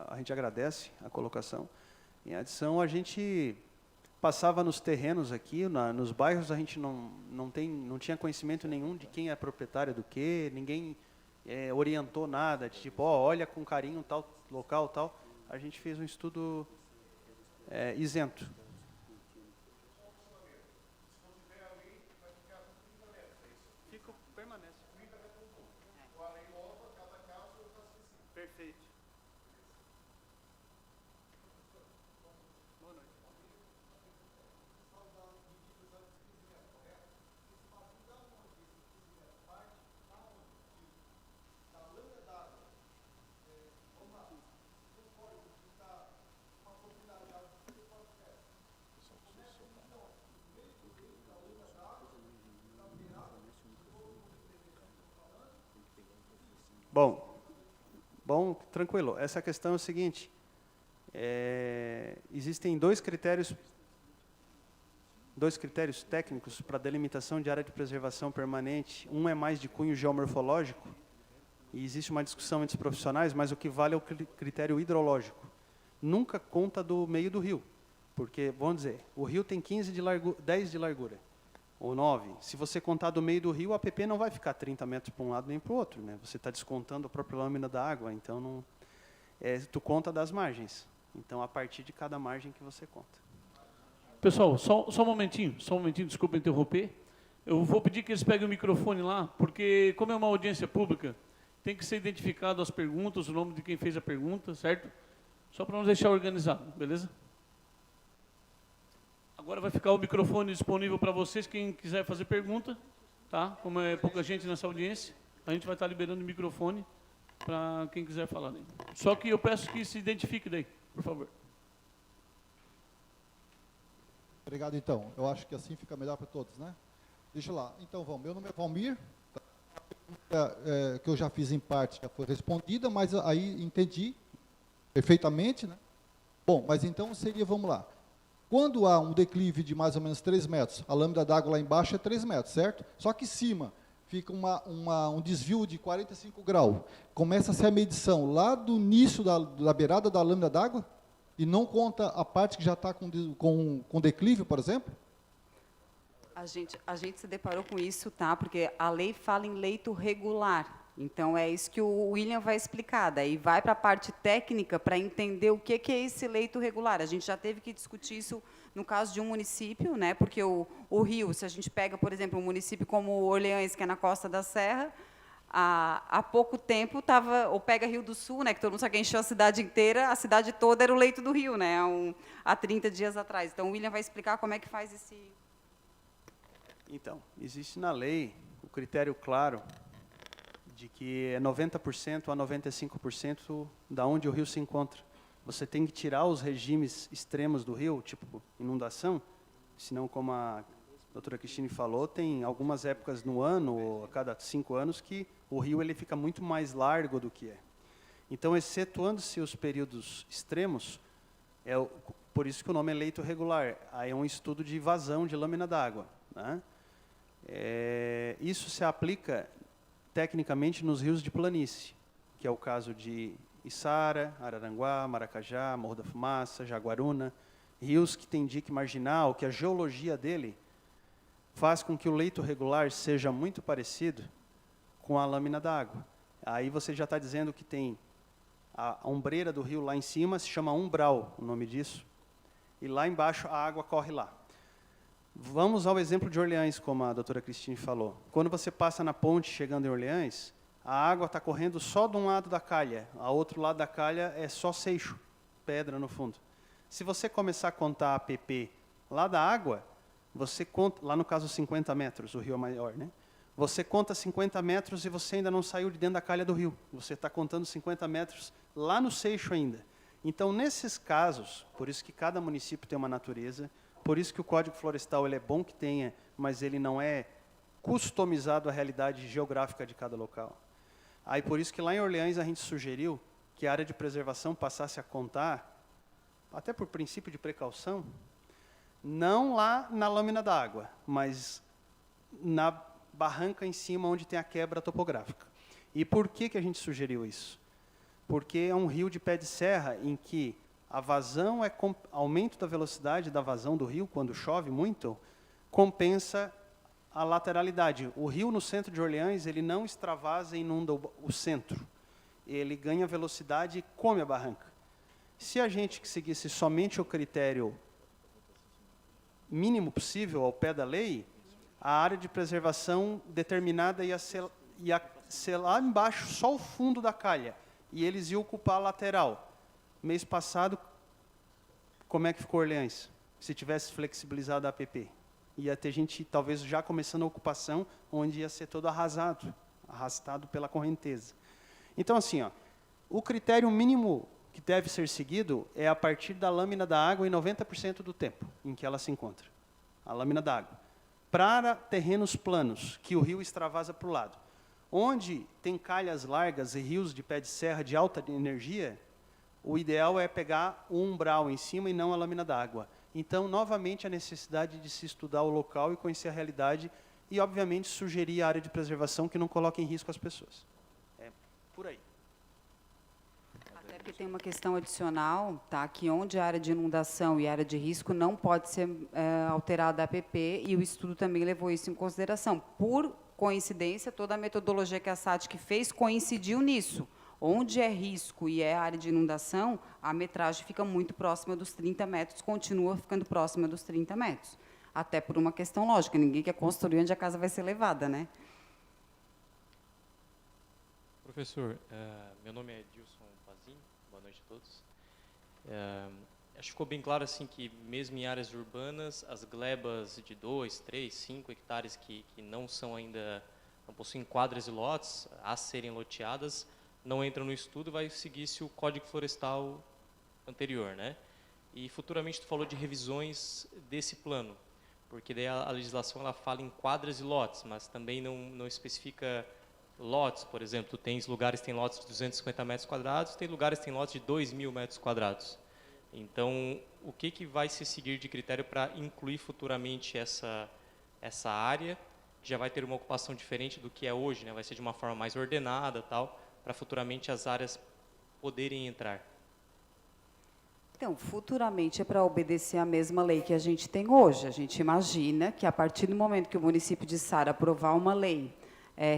a gente agradece a colocação. Em adição, a gente passava nos terrenos aqui, nos bairros, a gente não tinha conhecimento nenhum de quem é proprietário do quê, ninguém orientou nada, de tipo, olha com carinho tal local, tal. A gente fez um estudo isento. Permanece. Perfeito. Boa noite. Bom, tranquilo. Essa questão é o seguinte, existem dois critérios técnicos para delimitação de área de preservação permanente. Um é mais de cunho geomorfológico, e existe uma discussão entre os profissionais, mas o que vale é o critério hidrológico. Nunca conta do meio do rio, porque, vamos dizer, o rio tem 10 de largura, ou 9. Se você contar do meio do rio, o APP não vai ficar 30 metros para um lado nem para o outro, né? Você está descontando a própria lâmina da água, então não, tu conta das margens. Então, a partir de cada margem que você conta. Pessoal, só um momentinho, desculpa interromper. Eu vou pedir que eles peguem o microfone lá, porque como é uma audiência pública, tem que ser identificado as perguntas, o nome de quem fez a pergunta, certo? Só para nos deixar organizado, beleza? Agora vai ficar o microfone disponível para vocês, quem quiser fazer pergunta, tá? Como é pouca gente nessa audiência, a gente vai estar liberando o microfone para quem quiser falar. Daí. Só que eu peço que se identifique daí, por favor. Obrigado, então. Eu acho que assim fica melhor para todos, né? Deixa lá. Então, vamos. Meu nome é Valmir. Que eu já fiz em parte, já foi respondida, mas aí entendi perfeitamente, né? Bom, mas então seria, vamos lá. Quando há um declive de mais ou menos 3 metros, a lâmina d'água lá embaixo é 3 metros, certo? Só que em cima fica um desvio de 45 graus. Começa a ser a medição lá do início da beirada da lâmina d'água e não conta a parte que já está com declive, por exemplo? A gente se deparou com isso, tá? Porque a lei fala em leito regular. Então, é isso que o William vai explicar. Daí vai para a parte técnica para entender o que é esse leito regular. A gente já teve que discutir isso no caso de um município, né? Porque o rio, se a gente pega, por exemplo, um município como Orleans, que é na costa da Serra, há pouco tempo estava, ou pega Rio do Sul, né? Que todo mundo sabe que encheu a cidade inteira, a cidade toda era o leito do rio, né? Há 30 dias atrás. Então, o William vai explicar como é que faz esse... Então, existe na lei o critério claro de que é 90% a 95% da onde o rio se encontra. Você tem que tirar os regimes extremos do rio, tipo inundação, senão, como a doutora Cristine falou, tem algumas épocas no ano, ou a cada 5 anos, que o rio ele fica muito mais largo do que é. Então, excetuando-se os períodos extremos, por isso que o nome é leito regular. Aí é um estudo de vazão de lâmina d'água, né? Isso se aplica tecnicamente nos rios de planície, que é o caso de Içara, Araranguá, Maracajá, Morro da Fumaça, Jaguaruna, rios que têm dique marginal, que a geologia dele faz com que o leito regular seja muito parecido com a lâmina d'água. Aí você já está dizendo que tem a ombreira do rio lá em cima, se chama umbral, o nome disso, e lá embaixo a água corre lá. Vamos ao exemplo de Orleans, como a doutora Cristine falou. Quando você passa na ponte chegando em Orleans, a água está correndo só de um lado da calha, ao outro lado da calha é só seixo, pedra no fundo. Se você começar a contar a APP lá da água, você conta, lá no caso 50 metros, o rio é maior, né? Você conta 50 metros e você ainda não saiu de dentro da calha do rio. Você está contando 50 metros lá no seixo ainda. Então, nesses casos, por isso que cada município tem uma natureza, por isso que o Código Florestal ele é bom que tenha, mas ele não é customizado à realidade geográfica de cada local. Aí por isso que lá em Orleans a gente sugeriu que a área de preservação passasse a contar, até por princípio de precaução, não lá na lâmina d'água, mas na barranca em cima onde tem a quebra topográfica. E por que a gente sugeriu isso? Porque é um rio de pé de serra em que a vazão aumento da velocidade da vazão do rio, quando chove muito, compensa a lateralidade. O rio no centro de Orleans, ele não extravasa e inunda o centro. Ele ganha velocidade e come a barranca. Se a gente seguisse somente o critério mínimo possível ao pé da lei, a área de preservação determinada ia ser lá embaixo, só o fundo da calha, e eles iam ocupar a lateral. Mês passado, como é que ficou Orleans? Se tivesse flexibilizado a APP. Ia ter gente, talvez, já começando a ocupação, onde ia ser todo arrastado pela correnteza. Então, assim, o critério mínimo que deve ser seguido é a partir da lâmina da água em 90% do tempo em que ela se encontra. A lâmina da água. Para terrenos planos, que o rio extravasa para o lado. Onde tem calhas largas e rios de pé de serra de alta energia, o ideal é pegar o umbral em cima e não a lâmina d'água. Então, novamente, a necessidade de se estudar o local e conhecer a realidade e, obviamente, sugerir a área de preservação que não coloque em risco as pessoas. É por aí. Até porque tem uma questão adicional, tá? Que onde a área de inundação e área de risco não pode ser alterada a APP, e o estudo também levou isso em consideração. Por coincidência, toda a metodologia que a SATIC fez coincidiu nisso. Onde é risco e é área de inundação, a metragem fica muito próxima dos 30 metros, continua ficando próxima dos 30 metros. Até por uma questão lógica, ninguém quer construir onde a casa vai ser levada, né? Professor, meu nome é Dilson Pazin, boa noite a todos. Acho que ficou bem claro assim, que mesmo em áreas urbanas, as glebas de 2, 3, 5 hectares que não são ainda, não possuem quadras e lotes a serem loteadas, não entram no estudo, vai seguir-se o Código Florestal anterior, né? E futuramente tu falou de revisões desse plano, porque daí a legislação ela fala em quadras e lotes, mas também não especifica lotes, por exemplo, tu tens lugares que têm lotes de 250 metros quadrados, tem lugares que têm lotes de 2.000 metros quadrados. Então, o que vai se seguir de critério para incluir futuramente essa área, que já vai ter uma ocupação diferente do que é hoje, né? Vai ser de uma forma mais ordenada, tal, para futuramente as áreas poderem entrar. Então, futuramente é para obedecer à mesma lei que a gente tem hoje. A gente imagina que, a partir do momento que o município de Sara aprovar uma lei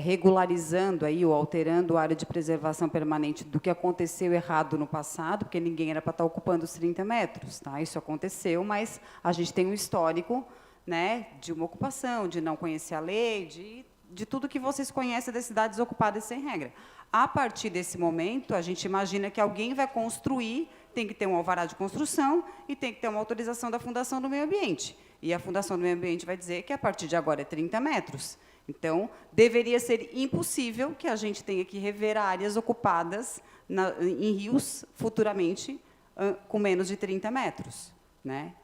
regularizando aí, ou alterando a área de preservação permanente do que aconteceu errado no passado, porque ninguém era para estar ocupando os 30 metros. Tá? Isso aconteceu, mas a gente tem um histórico, né, de uma ocupação, de não conhecer a lei, de tudo que vocês conhecem das cidades ocupadas sem regra. A partir desse momento, a gente imagina que alguém vai construir, tem que ter um alvará de construção e tem que ter uma autorização da Fundação do Meio Ambiente. E a Fundação do Meio Ambiente vai dizer que, a partir de agora, é 30 metros. Então, deveria ser impossível que a gente tenha que rever áreas ocupadas em rios, futuramente, com menos de 30 metros. Né?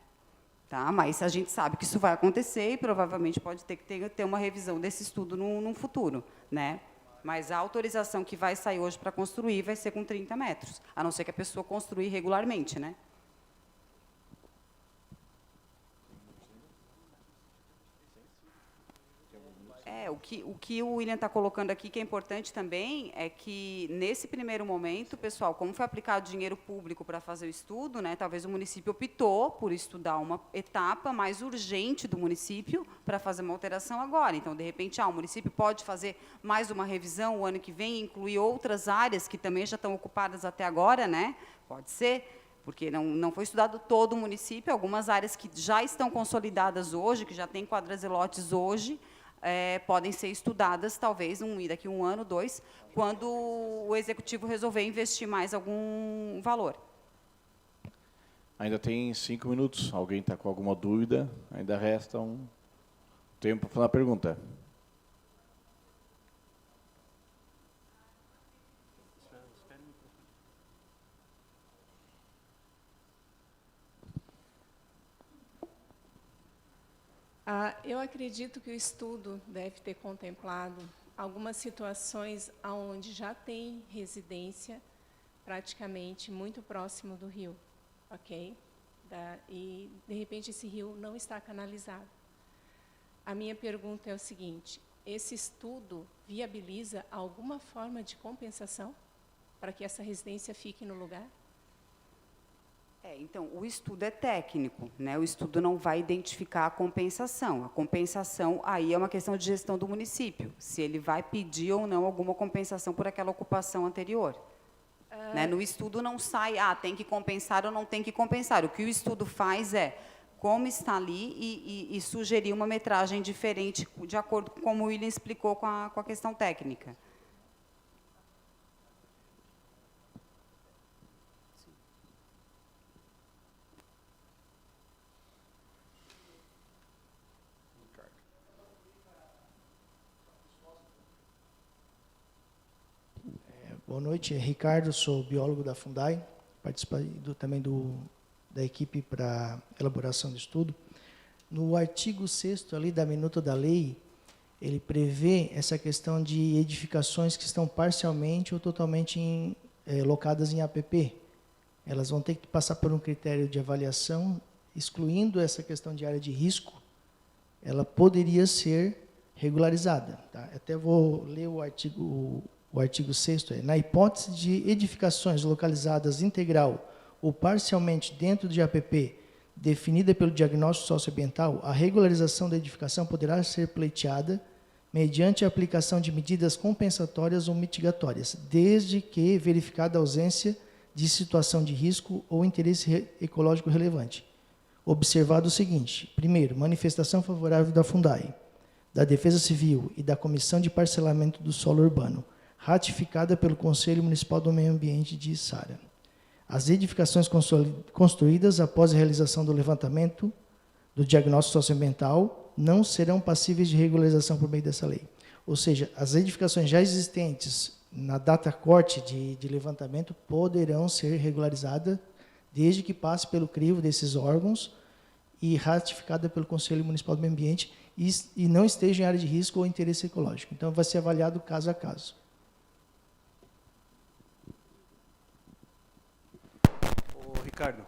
Tá? Mas a gente sabe que isso vai acontecer e, provavelmente, pode ter que ter uma revisão desse estudo num futuro. Né? Mas a autorização que vai sair hoje para construir vai ser com 30 metros, a não ser que a pessoa construir regularmente. Né? O que o William está colocando aqui, que é importante também, é que, nesse primeiro momento, pessoal, como foi aplicado dinheiro público para fazer o estudo, né, talvez o município optou por estudar uma etapa mais urgente do município para fazer uma alteração agora. Então, de repente, o município pode fazer mais uma revisão o ano que vem e incluir outras áreas que também já estão ocupadas até agora, né? Pode ser, porque não foi estudado todo o município, algumas áreas que já estão consolidadas hoje, que já têm quadras e lotes hoje, podem ser estudadas, talvez, daqui a 1 ano, 2, quando o executivo resolver investir mais algum valor. Ainda tem 5 minutos. Alguém está com alguma dúvida? Ainda resta um tempo para fazer a pergunta. Eu acredito que o estudo deve ter contemplado algumas situações onde já tem residência praticamente muito próximo do rio, ok? E, de repente, esse rio não está canalizado. A minha pergunta é o seguinte: esse estudo viabiliza alguma forma de compensação para que essa residência fique no lugar? Então, o estudo é técnico, né? O estudo não vai identificar a compensação. A compensação, aí, é uma questão de gestão do município, se ele vai pedir ou não alguma compensação por aquela ocupação anterior. Né? No estudo não sai, tem que compensar ou não tem que compensar. O que o estudo faz é, como está ali, e sugerir uma metragem diferente, de acordo com como o William explicou com a questão técnica. Boa noite, Ricardo, sou biólogo da Fundai, participei também da equipe para elaboração do estudo. No artigo 6º ali da minuta da lei, ele prevê essa questão de edificações que estão parcialmente ou totalmente locadas em APP. Elas vão ter que passar por um critério de avaliação, excluindo essa questão de área de risco, ela poderia ser regularizada. Tá? Até vou ler o artigo 6º, na hipótese de edificações localizadas integral ou parcialmente dentro de APP, definida pelo diagnóstico socioambiental, a regularização da edificação poderá ser pleiteada mediante a aplicação de medidas compensatórias ou mitigatórias, desde que verificada a ausência de situação de risco ou interesse ecológico relevante. Observado o seguinte: primeiro, manifestação favorável da Fundai, da Defesa Civil e da Comissão de Parcelamento do Solo Urbano, ratificada pelo Conselho Municipal do Meio Ambiente de Içara. As edificações construídas após a realização do levantamento do diagnóstico socioambiental não serão passíveis de regularização por meio dessa lei. Ou seja, as edificações já existentes na data corte de levantamento poderão ser regularizadas desde que passe pelo crivo desses órgãos e ratificada pelo Conselho Municipal do Meio Ambiente e não esteja em área de risco ou interesse ecológico. Então, vai ser avaliado caso a caso. Ricardo,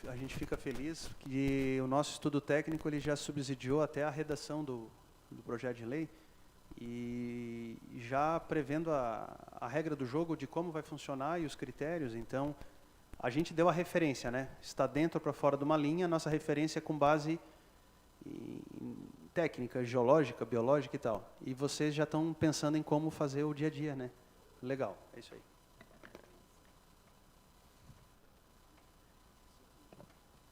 a gente fica feliz que o nosso estudo técnico ele já subsidiou até a redação do projeto de lei e já prevendo a regra do jogo de como vai funcionar e os critérios. Então, a gente deu a referência, né? Está dentro para fora de uma linha, nossa referência é com base em técnica, geológica, biológica e tal. E vocês já estão pensando em como fazer o dia a dia, né? Legal, é isso aí.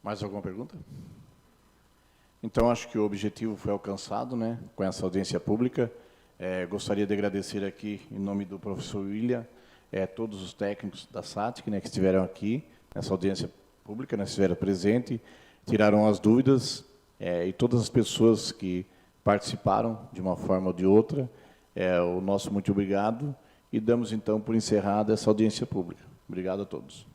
Mais alguma pergunta? Então, acho que o objetivo foi alcançado, né, com essa audiência pública. Gostaria de agradecer aqui, em nome do professor William, todos os técnicos da SATIC, né, que estiveram aqui nessa audiência pública, né, estiveram presentes, tiraram as dúvidas, e todas as pessoas que participaram de uma forma ou de outra. O nosso muito obrigado, e damos, então, por encerrada essa audiência pública. Obrigado a todos.